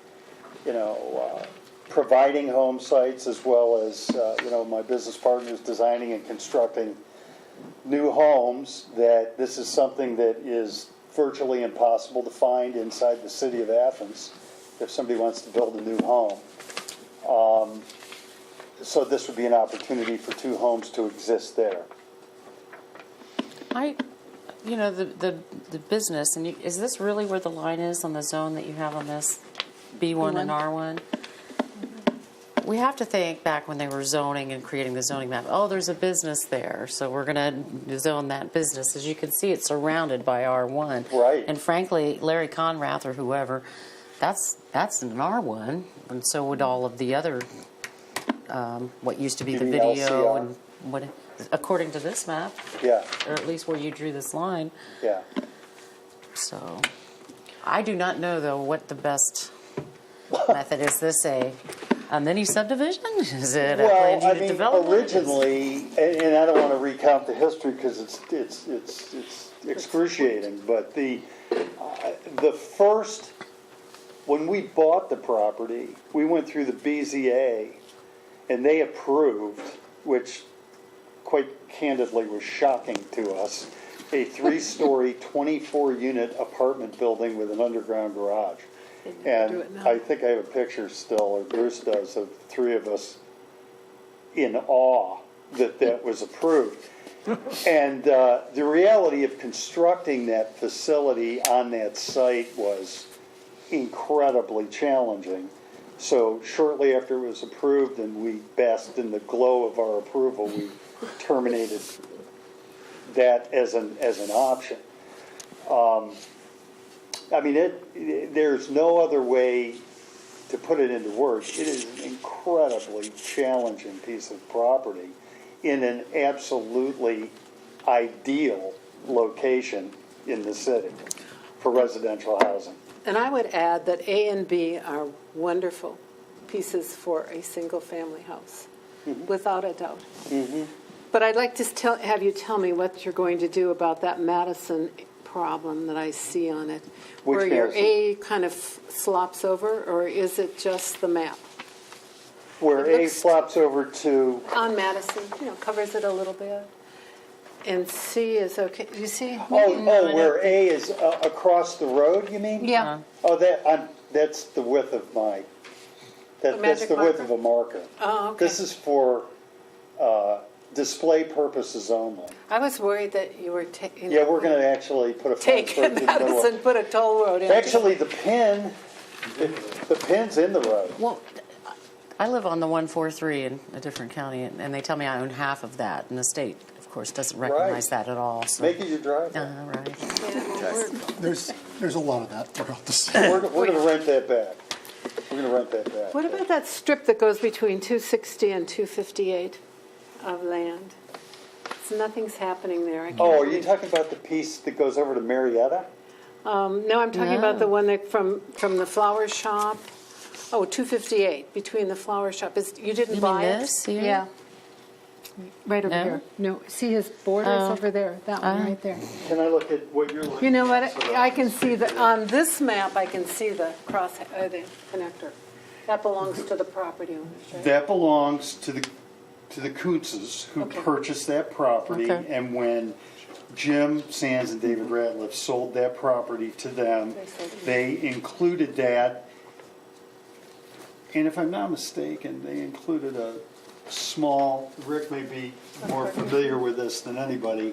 providing home sites as well as, my business partners designing and constructing new homes, that this is something that is virtually impossible to find inside the city of Athens if somebody wants to build a new home. So this would be an opportunity for 2 homes to exist there. The business, and is this really where the line is on the zone that you have on this B1 and R1? We have to think back when they were zoning and creating the zoning map. Oh, there's a business there, so we're going to zone that business. As you can see, it's surrounded by R1. Right. And frankly, Larry Conrath or whoever, that's an R1, and so would all of the other, what used to be the You mean video LCR? and what, according to this map, Yeah, or at least where you drew this line. yeah. So, I do not know though what the best method is. This a mini subdivision? Is it a planned Well, I unit mean, development? originally, and I don't want to recount the history because it's excruciating, but the first, when we bought the property, we went through the BZA, and they approved, which quite candidly was shocking to us, a 3-story, 24-unit apartment building with an underground garage. Do And it now. I think I have a picture still, or Bruce does, of 3 of us in awe that that was approved. And the reality of constructing that facility on that site was incredibly challenging. So shortly after it was approved and we basked in the glow of our approval, we terminated that as an option. I mean, there's no other way to put it into words. It is an incredibly challenging piece of property in an absolutely ideal location in the city for residential housing. And I would add that A and B are wonderful pieces for a single-family house, without a doubt. But I'd like to have you tell me what you're going to do about that Madison problem that I see on it. Which where your Madison? A kind of slops over, or is it just the map? Where It A looks- flops over to, On Madison, covers it a little bit. And C is okay. You see? where A is across the road, you mean? Yeah. Oh, that's the width of that's magic the width of marker? a marker. Oh, okay. This is for display purposes only. I was worried that you were taking. Yeah, we're going to actually put a fence Take right in the middle. Madison, put a toll road in. Actually, the pin's in the road. Well, I live on the 143 in a different county, and they tell me I own half of that, and the state, of course, doesn't recognize that at all. So. Make it your driveway. Right. Yeah, There's a lot of that throughout the state. We're going to rent that back. We're going to rent that back. what about that strip that goes between 260 and 258 of land? Nothing's happening there. I can't Oh, are you believe- talking about the piece that goes over to Marietta? No, I'm talking about the one that from the flower shop. Oh, 258 between the flower shop. You didn't You buy mean it? this here? Yeah. Right over No? here. No, see his borders over there. That one right there. Can I look at what you're looking at? You know what? so that- I can see on this map. I can see the the connector. That belongs to the property owners, right? That belongs to the Kuntzes who Okay. purchased that property. Okay. And when Jim Sands and David Ratliff sold that property to them, They sold it. they included that. And if I'm not mistaken, they included a small, Rick may be more familiar with this than anybody,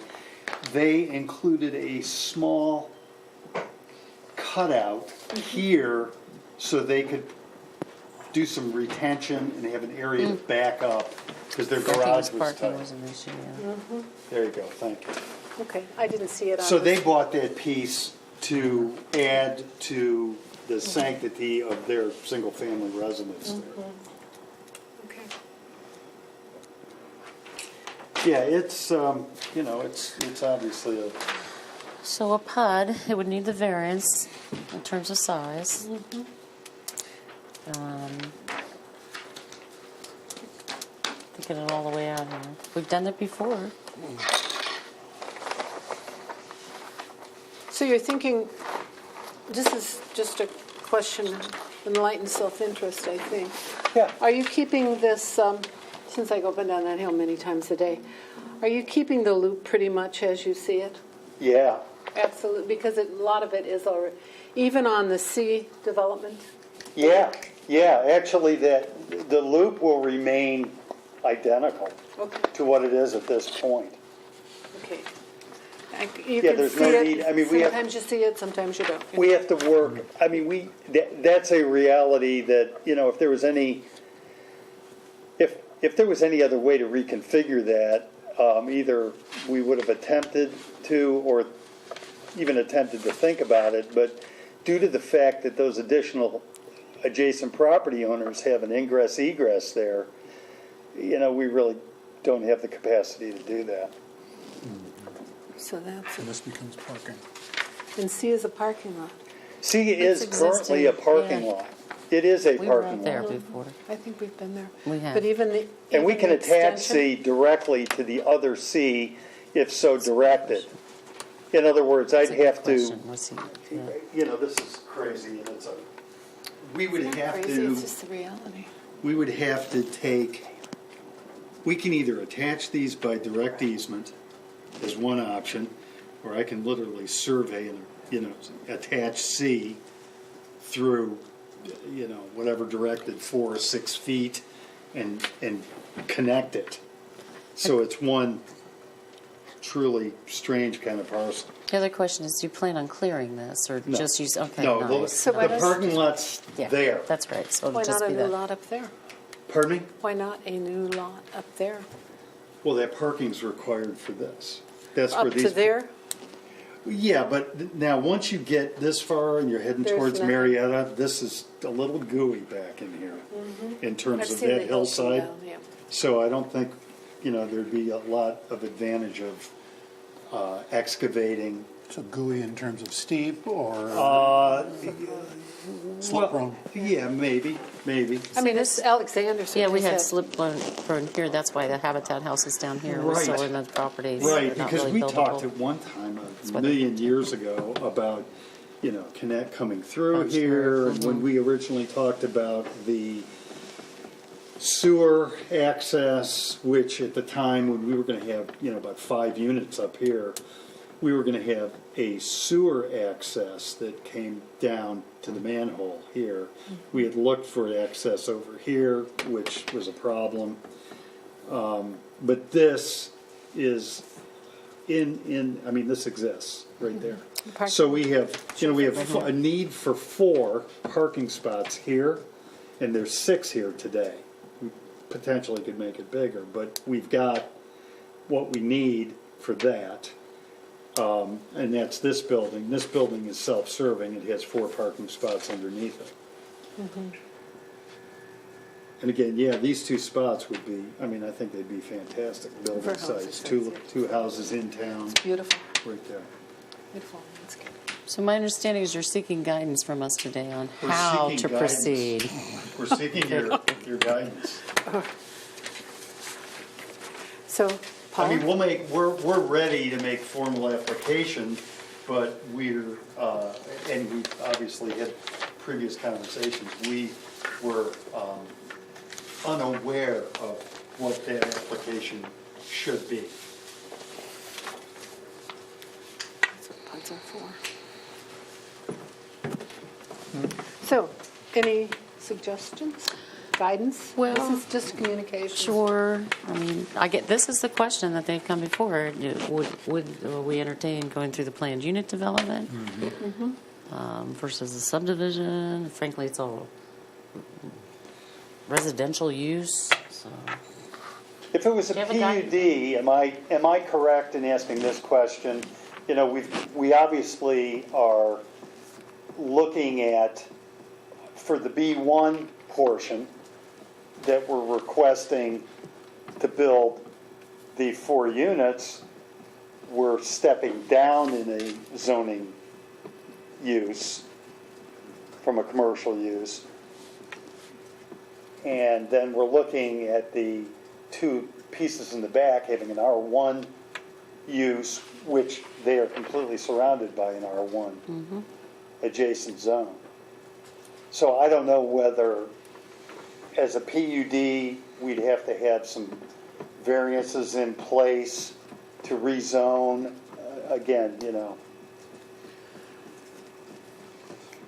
they included a small cutout here so they could do some retention and have an area to back up because their garage was Parking tight. was an issue, yeah. There you go, thank you. Okay, I didn't see it on So this. they bought that piece to add to the sanctity of their single-family residence there. Okay. Yeah, it's, it's obviously a, So a PUD, it would need the variance in terms of size. Thinking it all the way out here. We've done it before. So you're thinking, this is just a question of enlightened self-interest, I think. yeah. Are you keeping this, since I go up and down that hill many times a day, are you keeping the loop pretty much as you see it? Yeah, Absolutely, because a lot of it is already, even on the C development? yeah, actually the loop will remain identical Okay, to what it is at this point. okay. You Yeah, can there's see no it. need- I mean, we have- Sometimes you see it, sometimes you don't. We have to work, I mean, that's a reality that, if there was any, if there was any other way to reconfigure that, either we would have attempted to or even attempted to think about it, but due to the fact that those additional adjacent property owners have an ingress egress there, we really don't have the capacity to do that. So that's, And this becomes parking. and C is a parking lot. C is It's currently a existing, parking yeah. lot. It is a We were parking out there lot. before. I think we've been there. We have. But even the. And we even can the attach extension- C directly to the other C if so directed. In other words, I'd That's a good have to, question. What's he- yeah. this is crazy, and we would It's not have crazy, it's to, just the reality. we would have to take we can either attach these by direct easement as one option, or I can literally survey and, attach C through, whatever directed 4 or 6 feet and connect it. So it's one truly strange kind of parcel. The other question is, do you plan on clearing this or No. just use, okay, No, the nice. So why the does- parking lot's Yeah, there. That's right, so Why it'll just not a be new that. lot up there? Pardon me? Why not a new lot up there? Well, that parking's required for this. That's where Up these. to there? Yeah, but now, once you get this far and you're heading There's towards nothing. Marietta, this is a little gooey back in here in I've terms of seen the that hills come hillside. down, yeah. So I don't think, there'd be a lot of advantage of excavating. So gooey in terms of steep or slip Well, prone? yeah, maybe. I mean, it's Alexander. Yeah, we certainly had said- slip prone here, that's why the Habitat house is down here. We're Right. still in the properties. Right, They're not because really we talked buildable. at one time, why a they- million years ago, about, Connect coming through Comes through, here, and when we originally talked about the sewer access, which at the time, when we were gonna have, about 5 units up here, we were gonna have a sewer access that came down to the manhole here. We had looked for access over here, which was a problem. But this is this exists right there. So we have a need for 4 parking spots here, and there's 6 here today. We potentially could make it bigger, but we've got what we need for that. And that's this building. This building is self-serving. It has 4 parking spots underneath it. And again, these 2 spots would be, I think they'd be fantastic building For houses, sites. right, Two houses in town, Beautiful, right there. beautiful landscape. So my understanding is you're seeking guidance from us today on We're how seeking to guidance. proceed. We're seeking your guidance. So, Paul? We're ready to make formal application, but and we obviously had previous conversations. We were unaware of what that application should be. That's what PUDs are for. So, any suggestions, guidance? Well, This is just communication. Sure. I get, this is the question that they've come before. Would we entertain going through the planned unit development versus a subdivision? Frankly, it's all residential use. So. If it was a Do you have a guide? PUD, am I correct in asking this question? We obviously are looking at, for the B1 portion, that we're requesting to build the 4 units, we're stepping down in a zoning use from a commercial use. And then we're looking at the 2 pieces in the back having an R1 use, which they are completely surrounded by an R1 adjacent zone. So I don't know whether, as a PUD, we'd have to have some variances in place to rezone. Again,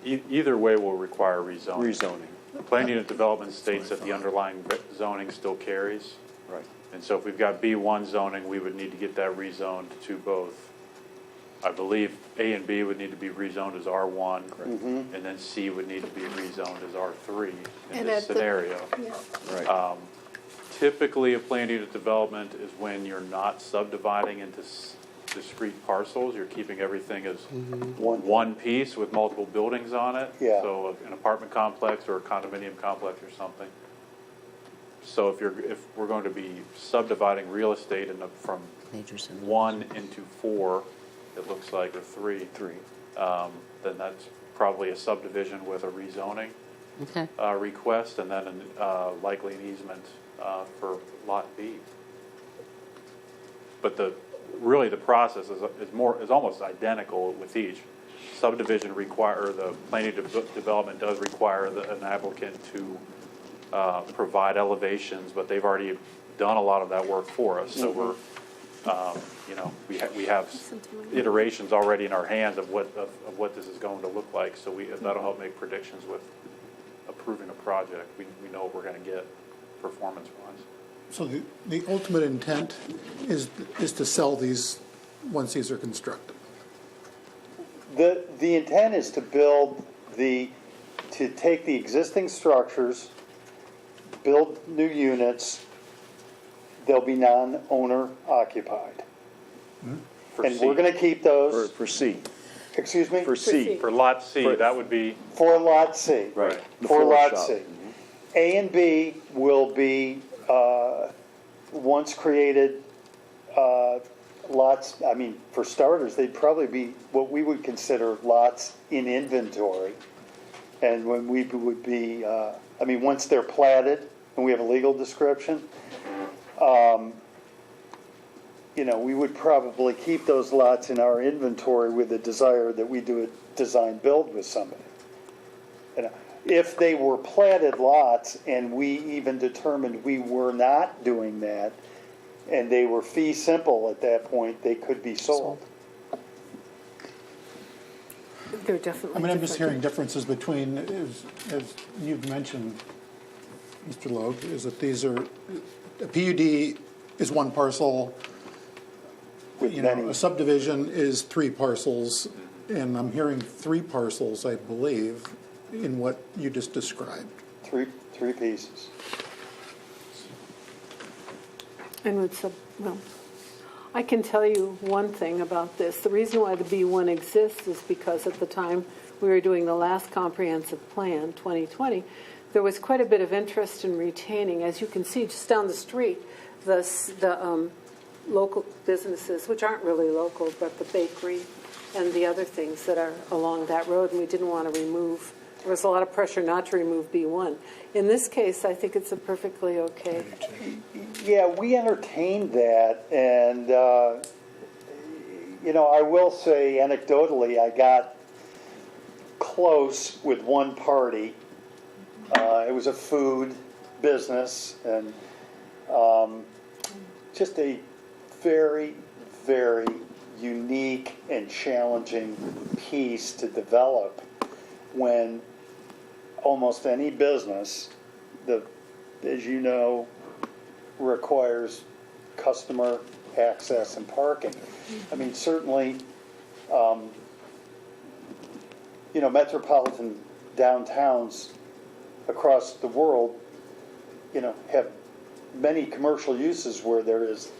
Either way will require rezoning. Rezoning, Planned unit development states that the underlying zoning still carries. right. And so if we've got B1 zoning, we would need to get that rezoned to both. I believe A and B would need to be rezoned as R1. And then C would need to be rezoned as R3 in And this at the- scenario. Yeah. Right. Typically, a planned unit development is when you're not subdividing into discrete parcels. You're keeping everything as one piece with multiple buildings on it. Yeah. So an apartment complex or a condominium complex or something. So if we're going to be subdividing real estate from Major center. 1 into 4, it looks like, or 3, then that's probably a subdivision with a rezoning Okay. request, and then likely an easement for Lot B. But the process is almost identical with each. Subdivision the planning development does require an applicant to provide elevations, but they've already done a lot of that work for us. So we're, we have iterations already in our hands of what this is going to look like. So that'll help make predictions with approving a project. We know what we're going to get performance-wise. So the ultimate intent is to sell these once these are constructed. The intent is to to take the existing structures, build new units. They'll be non-owner occupied. For And C. we're going to keep those. For C. Excuse me? For C. For Lot C, that would be, For Lot C. Right. The For floor Lot shop. C. A and B will be, once created, lots, for starters, they'd probably be what we would consider lots in inventory. And when we would be, once they're platted and we have a legal description, we would probably keep those lots in our inventory with the desire that we do a design build with somebody. If they were platted lots and we even determined we were not doing that, and they were fee simple at that point, they could be sold. They're definitely I'm just different. hearing differences between, as you've mentioned, Mr. Logue, is that these are, a PUD is one parcel, With many, a subdivision is 3 parcels, and I'm hearing 3 parcels, I believe, in what you just described. three pieces. And well, I can tell you one thing about this. The reason why the B1 exists is because at the time we were doing the last comprehensive plan, 2020, there was quite a bit of interest in retaining, as you can see just down the street, the local businesses, which aren't really local, but the bakery and the other things that are along that road, and we didn't want to remove. There was a lot of pressure not to remove B1. In this case, I think it's a perfectly okay. Yeah, we entertained that, and, I will say anecdotally, I got close with one party. It was a food business, and just a very, very unique and challenging piece to develop when almost any business, as you know, requires customer access and parking. Certainly, metropolitan downtowns across the world, have many commercial uses where there is,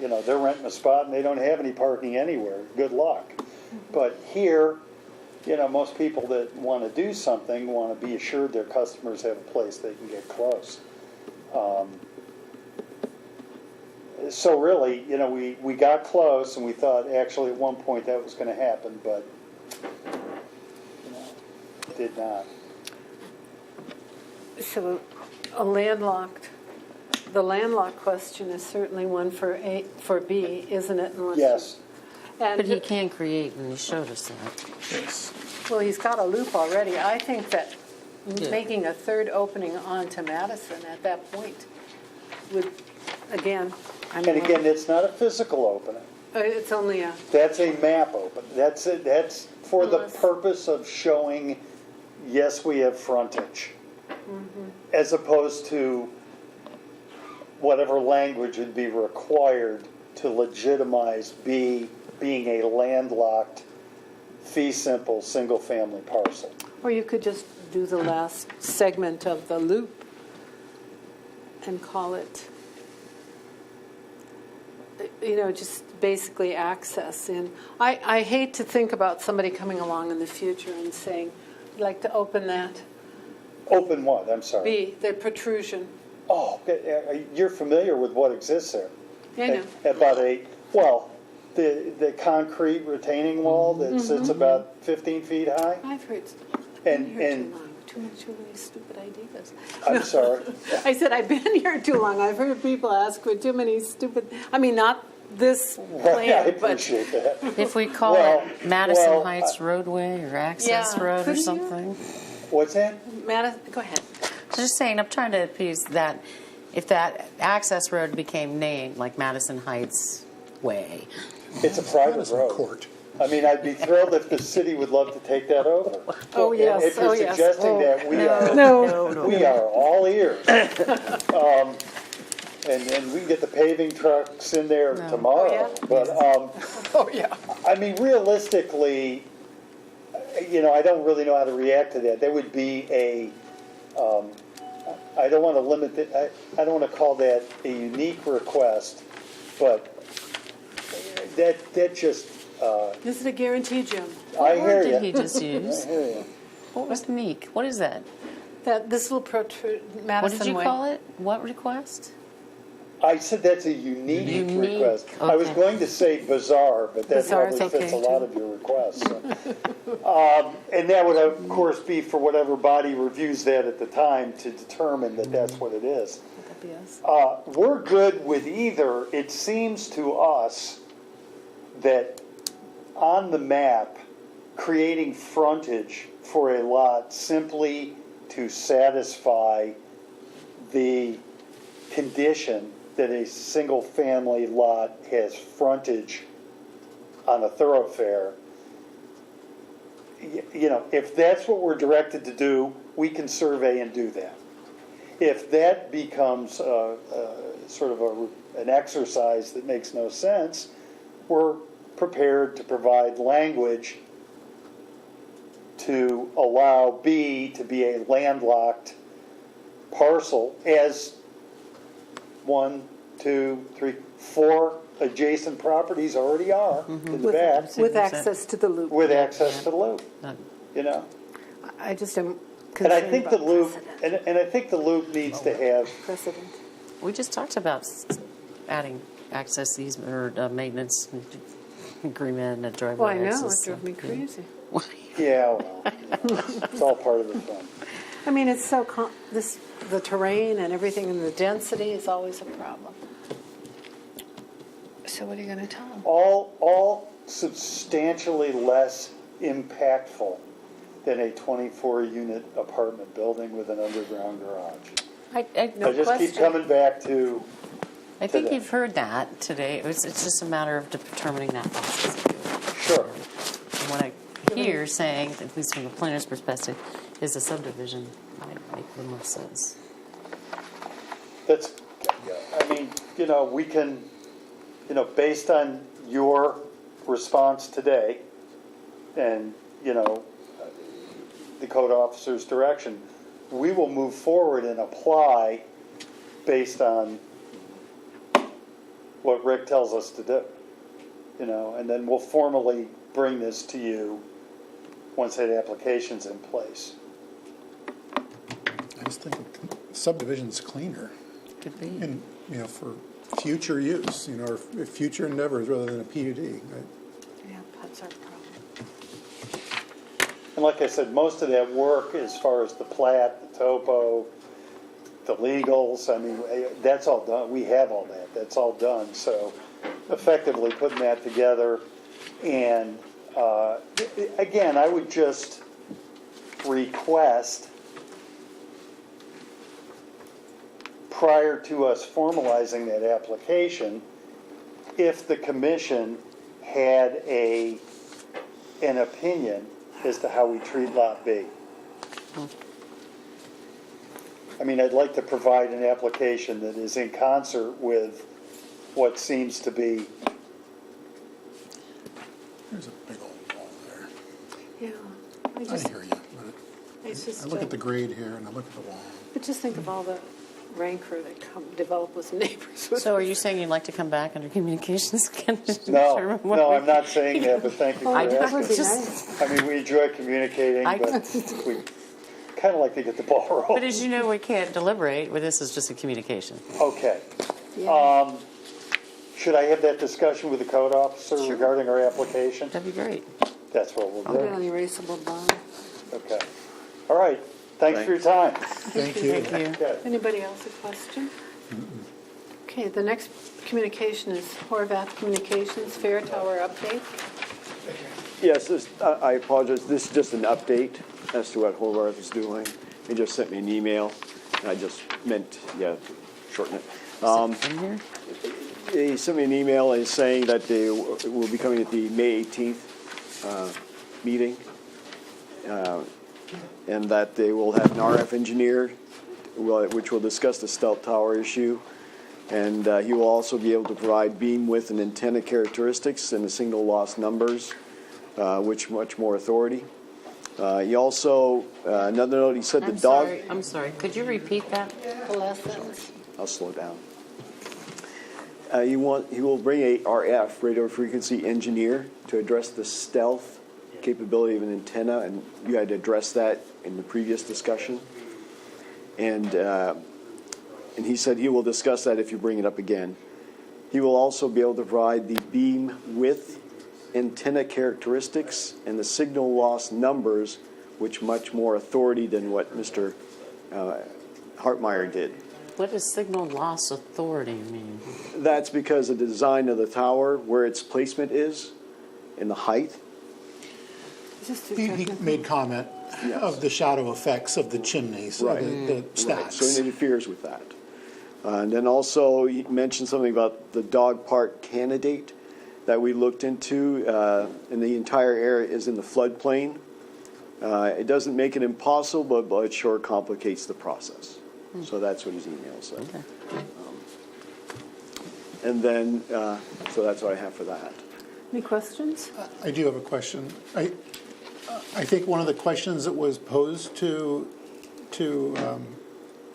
they're renting a spot and they don't have any parking anywhere. Good luck. But here, most people that want to do something want to be assured their customers have a place they can get close. So really, we got close, and we thought actually at one point that was going to happen, but it did not. So the landlocked question is certainly one for B, isn't it? Unless Yes. And But he can create, and he showed us that. well, he's got a loop already. I think that Yeah. making a third opening onto Madison at that point would, again, And again, it's not a physical opening. it's only a, That's a map open. That's it. That's for the Yes. purpose of showing, yes, we have frontage, as opposed to whatever language would be required to legitimize being a landlocked, fee simple, single family parcel. or you could just do the last segment of the loop and call it, just basically access. And I hate to think about somebody coming along in the future and saying, I'd like to open that, Open what? I'm sorry. B, the protrusion. Oh, you're familiar with what exists there. I know. About the concrete retaining wall that sits about 15 feet high. I've heard, And- been here and- too long, too many stupid ideas. I'm sorry. I said, I've been here too long. I've heard people ask for too many stupid, not this I plan, but appreciate that. If we call Well, it Madison well, Heights Roadway or Access Yeah, Road or couldn't you? something. What's that? Go ahead. Just saying, I'm trying to appease that if that access road became named like Madison Heights Way. It's a private Madison road. Court. I mean, I'd be thrilled if the city would love to take that over. Oh, And yes, if you're oh, yes. suggesting that, we are all ears. And we can get the paving trucks in there tomorrow. But, Oh, yeah. I mean, realistically, I don't really know how to react to that. There would be I don't want to limit it, I don't want to call that a unique request, but that just, Is it a guarantee, Jim? I What hear word did he you. just use? I hear you. What was unique? What is that? That this will protrude Madison What did you Way. call it? What request? I said that's a unique Unique, request. I was okay. going to say bizarre, but that Bizarre's probably fits a okay, lot too. of your requests. So. And that would, of course, be for whatever body reviews that at the time to determine that that's what it is. Would that be us? We're good with either. It seems to us that on the map, creating frontage for a lot simply to satisfy the condition that a single-family lot has frontage on a thoroughfare, if that's what we're directed to do, we can survey and do that. If that becomes sort of an exercise that makes no sense, we're prepared to provide language to allow B to be a landlocked parcel as 1, 2, 3, 4 adjacent properties already are in the back With access to the loop. with access to the loop, I just am And concerned I think the about loop, precedent. and I think the loop needs to have, Precedent. We just talked about adding access easement or maintenance Well, agreement and I driveway know, it access. drove me crazy. yeah, well, it's all part of the fun. I mean, it's so, the terrain and everything and the density is always a problem. So what are you going to tell them? All substantially less impactful than a 24-unit apartment building with an underground garage. No I just keep question. coming back to, I think today. you've heard that today. It's just a matter of determining that process. sure, And what I hear saying, at least from the planner's perspective, is a subdivision might make the most sense. that's, I mean, we can, based on your response today and, the code officer's direction, we will move forward and apply based on what Rick tells us to do, and then we'll formally bring this to you once that application's in place. I just think subdivision's cleaner Could be. and, for future use, or future endeavors rather than a PUD. Right? Yeah, that's our problem. And like I said, most of that work as far as the plat, the topo, the legals, I mean, that's all done. We have all that. That's all done. So effectively putting that together. And again, I would just request prior to us formalizing that application, if the commission had an opinion as to how we treat Lot B. I mean, I'd like to provide an application that is in concert with what seems to be, There's a big old wall there. Yeah, I I just, hear you. But it's just, I look at the grade here and I look at the wall. but just think of all the rancor that develop with neighbors. So are you saying you'd like to come back under communications again? to no, determine what no, we- I'm not saying that, but thank you for Oh, that would asking. be nice. I mean, we enjoy communicating, but we kind of like to get the ball But rolling. as you know, we can't deliberate, but this is just a communication. Okay. Yeah. Should I have that discussion with the code officer regarding our application? That'd be great. That's what we'll Put it do. on the erasable bond. Okay. All right. Thanks for your time. Thank you. Thank you. Okay. Anybody else a question? Okay, the next communication is Horvath Communications Fair Tower update. Yes, I apologize. This is just an update as to what Horvath is doing. He just sent me an email, and I just meant, shorten it. In here? They sent me an email and saying that they will be coming at the May 18th meeting, and that they will have an RF engineer, which will discuss the stealth tower issue, and he will also be able to provide beam width and antenna characteristics and the signal loss numbers, which much more authority. He also, another note, he said the dog... I'm sorry. Could you repeat that? The last sentence. I'll slow down. He will bring a RF, radio frequency engineer, to address the stealth capability of an antenna, and you had addressed that in the previous discussion. And he said he will discuss that if you bring it up again. He will also be able to provide the beam width, antenna characteristics, and the signal loss numbers, which much more authority than what Mr. Hartmeyer did. What does signal loss authority mean? That's because of the design of the tower, where its placement is, and the height. Just a He second. made comment of the shadow effects of the chimneys, Right. the Right. stacks. So it interferes with that. And then also, he mentioned something about the dog park candidate that we looked into, and the entire area is in the floodplain. It doesn't make it impossible, but it sure complicates the process. So that's what his email said. Okay. And then, so that's what I have for that. Any questions? I do have a question. I think one of the questions that was posed to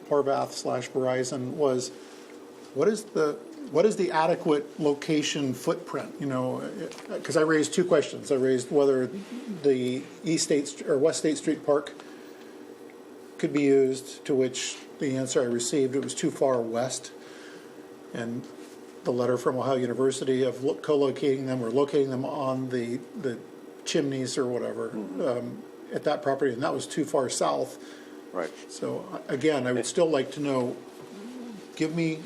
Horvath/Verizon was, what is the adequate location footprint? You know, because I raised two questions. I raised whether the East State or West State Street Park could be used, to which the answer I received, it was too far west. And the letter from Ohio University of co-locating them or locating them on the chimneys or whatever at that property, and that was too far south. Right. So again, I would still like to know, give me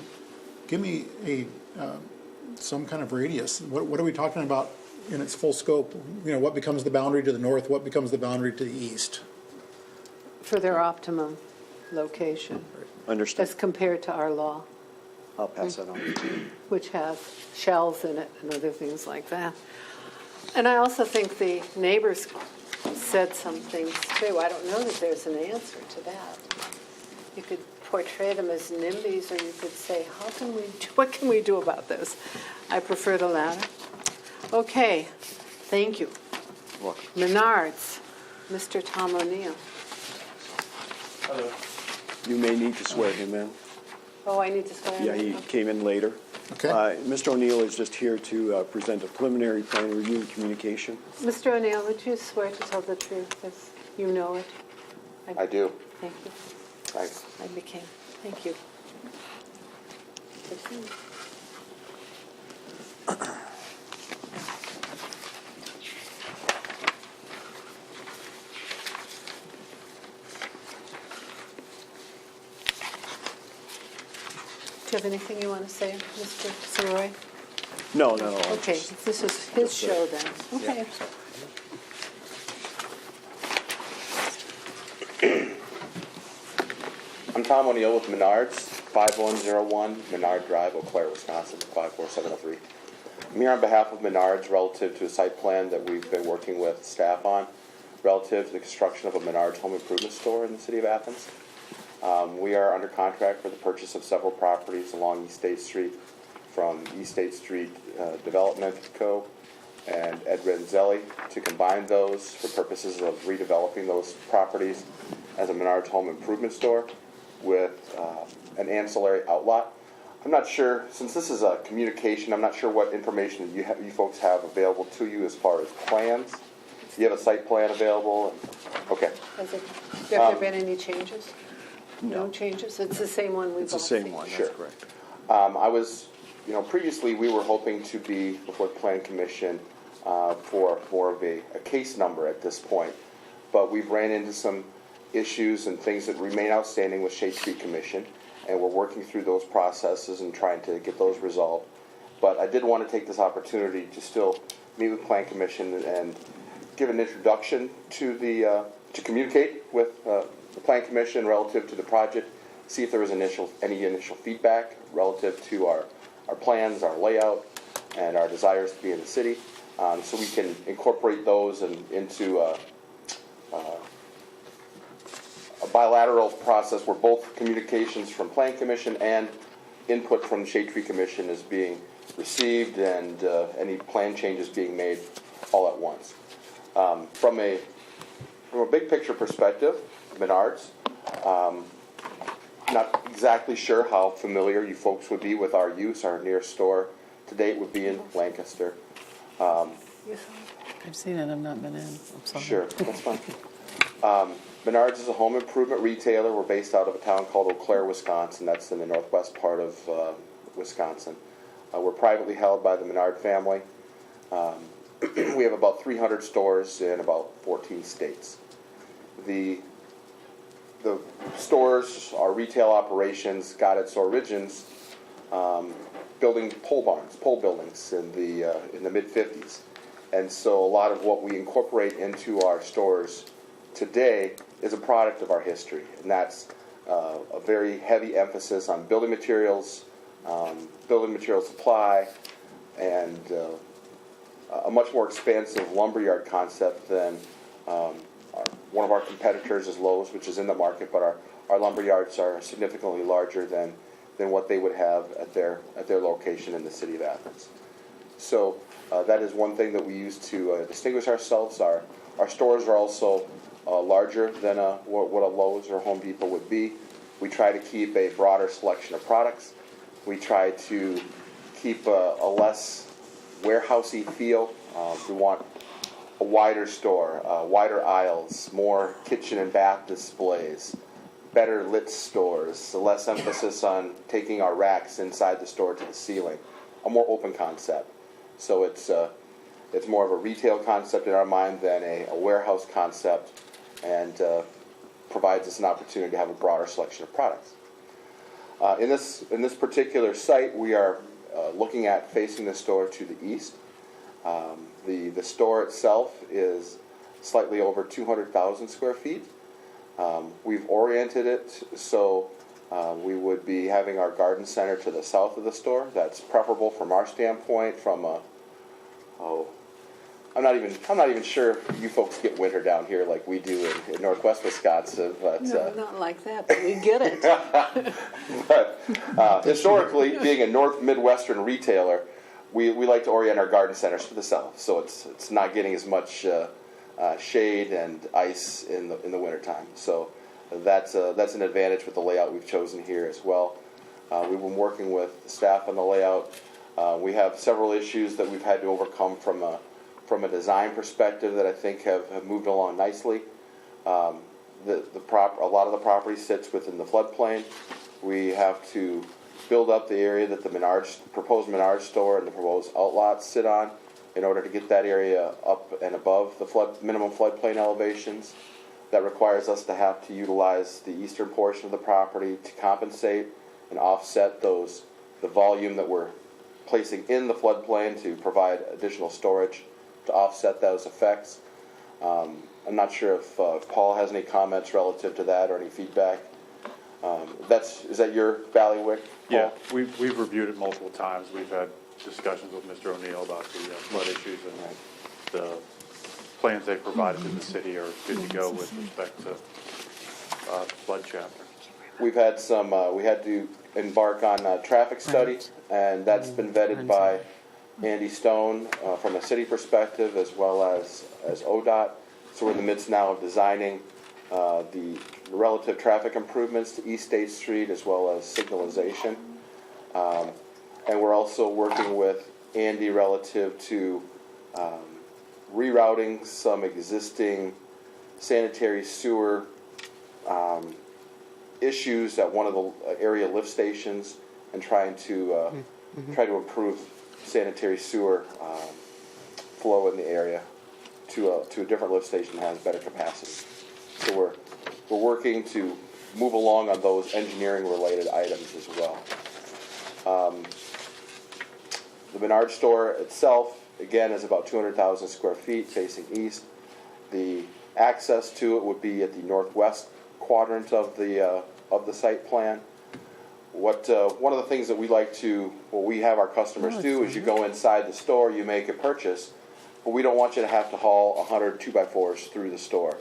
a some kind of radius. What are we talking about in its full scope? You know, what becomes the boundary to the north? What becomes the boundary to the east? For their optimum location, Understood. as compared to our law, I'll pass that on. which has shells in it and other things like that. And I also think the neighbors said some things too. I don't know that there's an answer to that. You could portray them as NIMBYs, or you could say, what can we do about this? I prefer the latter. Okay, thank you. Welcome. Menards, Mr. Tom O'Neill. Hello. You may need to swear him in. Oh, I need to swear in? Yeah, he came in later. Okay. Mr. O'Neill is just here to present a preliminary plan review and communication. Mr. O'Neill, would you swear to tell the truth as you know it? I do. Thank you. Thanks. I became. Thank you. Do you have anything you want to say, Mr. Soroy? No. Okay, this is his show then. Okay. I'm Tom O'Neill with Menards, 5101 Menard Drive, Eau Claire, Wisconsin, 54703. I'm here on behalf of Menards relative to a site plan that we've been working with staff on relative to the construction of a Menards home improvement store in the city of Athens. We are under contract for the purchase of several properties along East State Street from East State Street Development Co. and Ed Renzelli to combine those for purposes of redeveloping those properties as a Menards home improvement store with an ancillary outlot. I'm not sure, since this is a communication, I'm not sure what information you folks have available to you as far as plans. Do you have a site plan available? Okay. Have there been any changes? No. No changes? It's the same one we've all It's the seen? same one, Sure. that's correct. I was, previously we were hoping to be before the Plan Commission for more of a case number at this point, but we've ran into some issues and things that remain outstanding with Shade Tree Commission, and we're working through those processes and trying to get those resolved. But I did want to take this opportunity to still meet with Plan Commission and give an introduction to the to communicate with the Plan Commission relative to the project see if there was any initial feedback relative to our plans, our layout, and our desires to be in the city, so we can incorporate those into a bilateral process where both communications from Plan Commission and input from the Shade Tree Commission is being received, and any plan changes being made all at once. From a big picture perspective, Menards, not exactly sure how familiar you folks would be with our use. Our nearest store to date would be in Lancaster. I've seen it. I've not been in. I'm sorry. Sure, that's fine. Menards is a home improvement retailer. We're based out of a town called Eau Claire, Wisconsin. That's in the northwest part of Wisconsin. We're privately held by the Menard family. We have about 300 stores in about 14 states. The stores, our retail operations, got its origins building pole buildings in the mid-50s. And so a lot of what we incorporate into our stores today is a product of our history, and that's a very heavy emphasis on building materials supply, and a much more expansive lumberyard concept than one of our competitors is Lowe's, which is in the market, but our lumberyards are significantly larger than what they would have at their location in the city of Athens. So that is one thing that we use to distinguish ourselves. Our stores are also larger than what a Lowe's or Home Depot would be. We try to keep a broader selection of products. We try to keep a less warehousey feel. We want a wider store, wider aisles, more kitchen and bath displays, better lit stores, less emphasis on taking our racks inside the store to the ceiling, a more open concept. So it's more of a retail concept in our mind than a warehouse concept, and provides us an opportunity to have a broader selection of products. In this particular site, we are looking at facing the store to the east. The store itself is slightly over 200,000 square feet. We've oriented it so we would be having our garden center to the south of the store. That's preferable from our standpoint. I'm not even sure you folks get winter down here like we do in northwest Wisconsin. But No, not like that, but we get it. But historically, being a North Midwestern retailer, we like to orient our garden centers to the south, so it's not getting as much shade and ice in the wintertime. So that's an advantage with the layout we've chosen here as well. We've been working with the staff on the layout. We have several issues that we've had to overcome from a design perspective that I think have moved along nicely. A lot of the property sits within the floodplain. We have to build up the area that the proposed Menards store and the proposed outlots sit on in order to get that area up and above the minimum floodplain elevations. That requires us to have to utilize the eastern portion of the property to compensate and offset the volume that we're placing in the floodplain to provide additional storage to offset those effects. I'm not sure if Paul has any comments relative to that or any feedback. Is that your bailiwick, Paul? Yeah, we've reviewed it multiple times. We've had discussions with Mr. O'Neill about the flood issues, and the plans they provided to the city are good to go with respect to flood chapter. We had to embark on a traffic study, and that's been vetted by Andy Stone from a city perspective as well as ODOT. So we're in the midst now of designing the relative traffic improvements to East State Street as well as signalization. And we're also working with Andy relative to rerouting some existing sanitary sewer issues at one of the area lift stations, and trying to improve sanitary sewer flow in the area to a different lift station that has better capacity. So we're working to move along on those engineering related items as well. The Menards store itself, again, is about 200,000 square feet facing east. The access to it would be at the northwest quadrant of the of the site plan. One of the things that we have our customers do is you go inside the store, you make a purchase, but we don't want you to have to haul 100 2x4s through the store.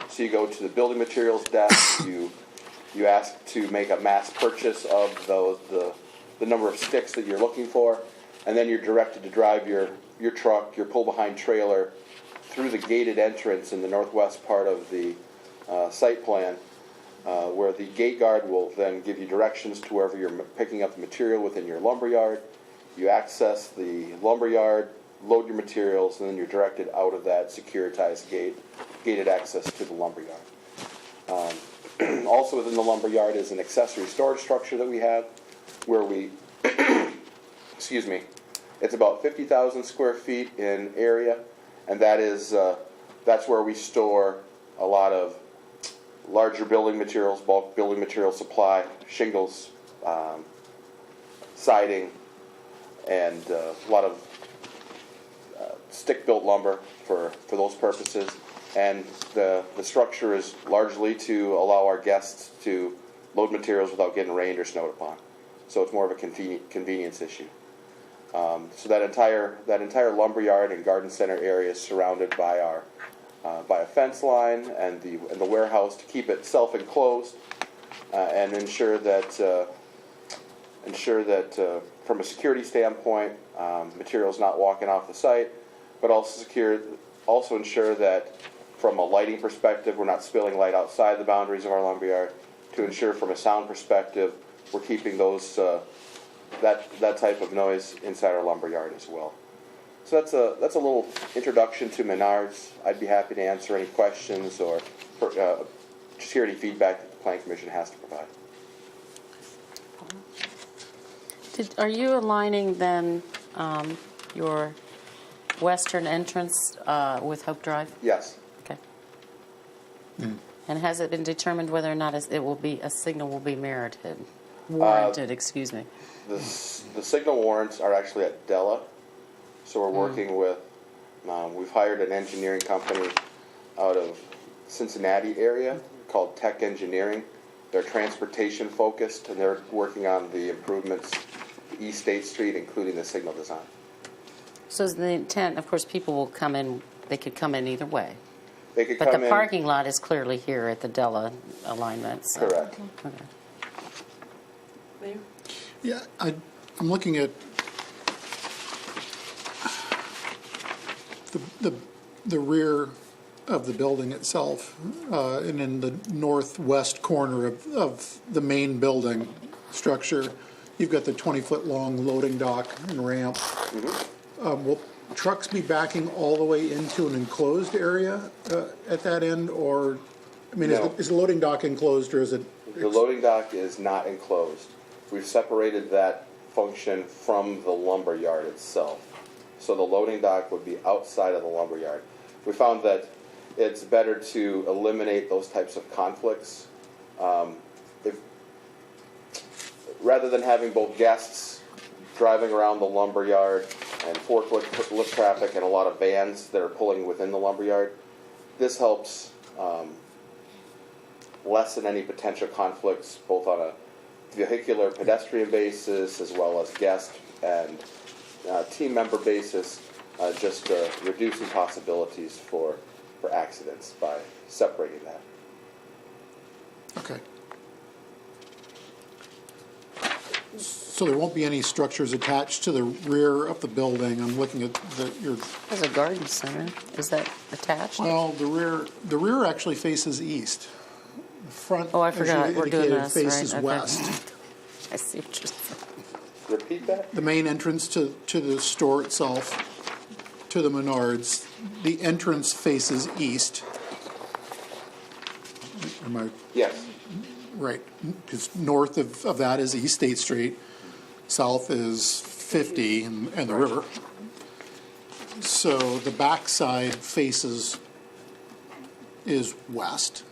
So you go to the building materials desk, you ask to make a mass purchase of the number of sticks that you're looking for, and then you're directed to drive your truck, your pull-behind trailer, through the gated entrance in the northwest part of the site plan, where the gate guard will then give you directions to wherever you're picking up the material within your lumberyard. You access the lumberyard, load your materials, and then you're directed out of that securitized gated access to the lumberyard. Also within the lumberyard is an accessory storage structure that we have, where we, excuse me, it's about 50,000 square feet in area, and that's where we store a lot of larger building materials, bulk building material supply, shingles, siding, and a lot of stick-built lumber for those purposes. And the structure is largely to allow our guests to load materials without getting rained or snowed upon. So it's more of a convenience issue. So that entire lumberyard and garden center area is surrounded by a fence line and the warehouse to keep it self-enclosed and ensure that from a security standpoint, materials not walking off the site, but also ensure that from a lighting perspective, we're not spilling light outside the boundaries of our lumberyard. To ensure from a sound perspective, we're keeping those that type of noise inside our lumberyard as well. So that's a little introduction to Menards. I'd be happy to answer any questions or just hear any feedback that the Planning Commission has to provide. Are you aligning then your western entrance with Hope Drive? Yes. Okay. And has it been determined whether or not a signal will be warranted? Excuse me. The signal warrants are actually at Della, so we're working with. We've hired an engineering company out of Cincinnati area called Tech Engineering. They're transportation focused, and they're working on the improvements to East State Street, including the signal design. So is the intent, of course, people will come in. They could come in either way. They could but come the in. Parking lot is clearly here at the Della alignment. So. Correct. Okay. Mayor? Yeah, I'm looking at the rear of the building itself, and in the northwest corner of the main building structure, you've got the 20-foot long loading dock and ramp. Mm-hmm. Will trucks be backing all the way into an enclosed area at that end, or, I mean, No. is the loading dock enclosed, or is it? The loading dock is not enclosed. We've separated that function from the lumberyard itself. So the loading dock would be outside of the lumberyard. We found that it's better to eliminate those types of conflicts. Rather than having both guests driving around the lumberyard and forklift traffic and a lot of vans that are pulling within the lumberyard, this helps lessen any potential conflicts both on a vehicular pedestrian basis as well as guest and team member basis, just reducing possibilities for accidents by separating that. Okay. So there won't be any structures attached to the rear of the building. I'm looking at your. There's a garden center. Is that attached? Well, the rear actually faces east. The front, Oh, I as you forgot. We're doing indicated, this, faces right? Okay. west. I see what you're saying. Repeat that? The main entrance to the store itself, to the Menards, the entrance faces east. Am I Yes. right? Because north of that is East State Street, south is 50 and the river. So the backside is west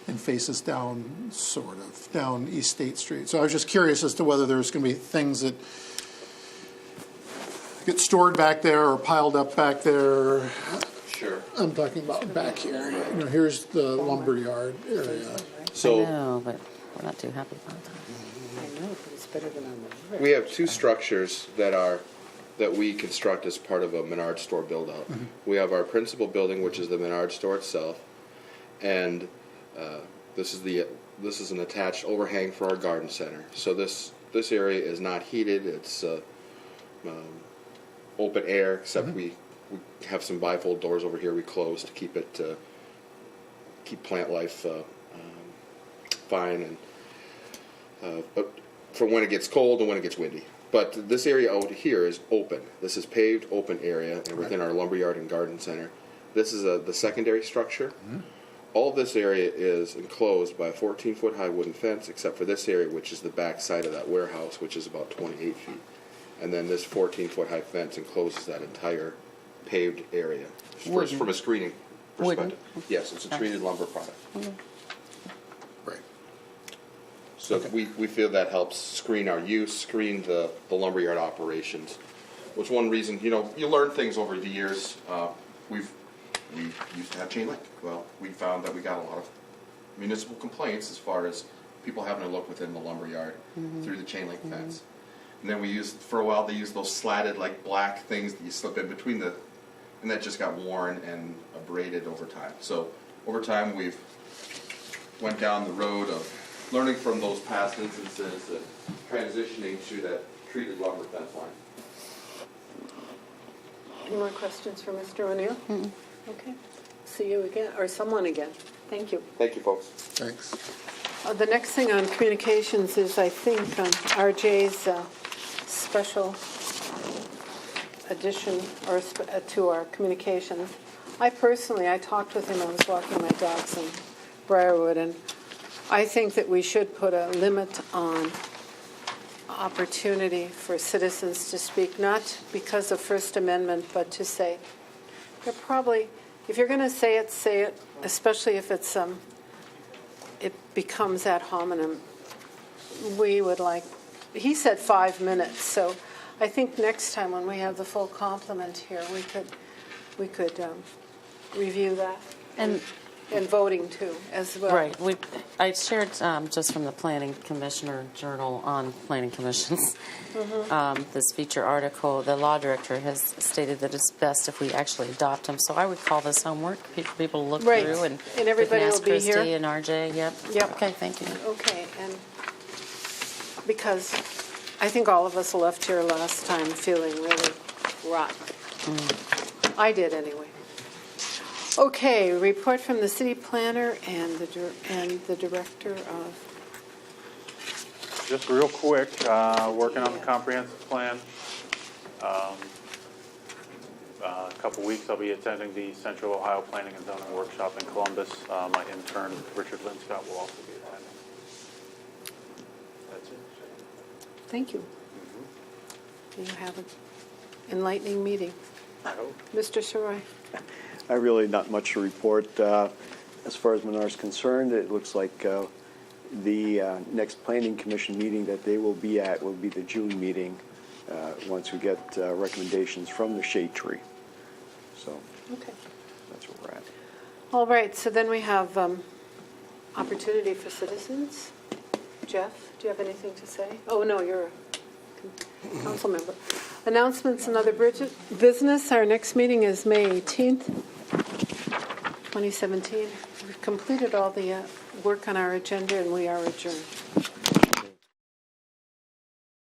and faces down, sort of, down East State Street. So I was just curious as to whether there's going to be things that get stored back there or piled up back there Sure. I'm talking about back here. You know, here's the lumberyard area. I So know, but we're not too happy about that. I know, but it's better than on the river. we have two structures that we construct as part of a Menard store build out. We have our principal building, which is the Menard store itself, and this is an attached overhang for our garden center. So this area is not heated. It's open air, except we have some bifold doors over here we close to keep plant life fine and for when it gets cold and when it gets windy. But this area out here is open. This is paved open area and within our lumberyard and garden center. This is the secondary structure. All of this area is enclosed by a 14-foot high wooden fence, except for this area, which is the back side of that warehouse, which is about 28 feet. And then this 14-foot high fence encloses that entire paved area from a screening perspective. Yes, it's a treated lumber product. Right. So we feel that helps screen our use, screen the lumberyard operations. Which one reason, you learn things over the years. We used to have chain link. Well, we found that we got a lot of municipal complaints as far as people having to look within the lumberyard through the chain link fence. And then for a while, they used those slatted, like, black things that you slip in between and that just got worn and abraded over time. So over time, we've went down the road of learning from those past instances and transitioning to that treated lumber fence line. Any more questions for Mr. O'Neill? Okay. See you again, or someone again. Thank you. Thank you, folks. Thanks. The next thing on communications is, I think, RJ's special addition to our communications. I talked with him. I was walking my dogs in Briarwood, and I think that we should put a limit on opportunity for citizens to speak, not because of First Amendment, but to say, if you're going to say it, especially if it becomes ad hominem. He said 5 minutes, so I think next time when we have the full complement here, we could review that. And voting too, as well. Right. I shared just from the Planning Commissioner Journal on planning commissions this feature article. The law director has stated that it's best if we actually adopt them. So I would call this homework for people to look through and everybody will be Christy here. and RJ. Yep. Okay. Thank you. Okay, and because I think all of us left here last time feeling really rotten. I did anyway. Okay, report from the city planner and the director of. Just real quick, working on the comprehensive plan. A couple weeks I'll be attending the Central Ohio Planning and Zoning Workshop in Columbus. My intern, Richard Linscott, will also be attending. That's it. Thank you. You have an enlightening meeting. I hope. Mr. Sarai. I really not much to report. As far as Menard's concerned, it looks like the next Planning Commission meeting that they will be at will be the June meeting once we get recommendations from the shade tree. So Okay. that's where we're at. All right, so then we have opportunity for citizens. Jeff, do you have anything to say? Oh, no, you're a council member. Announcements and other business. Our next meeting is May 18th, 2017. We've completed all the work on our agenda, and we are adjourned.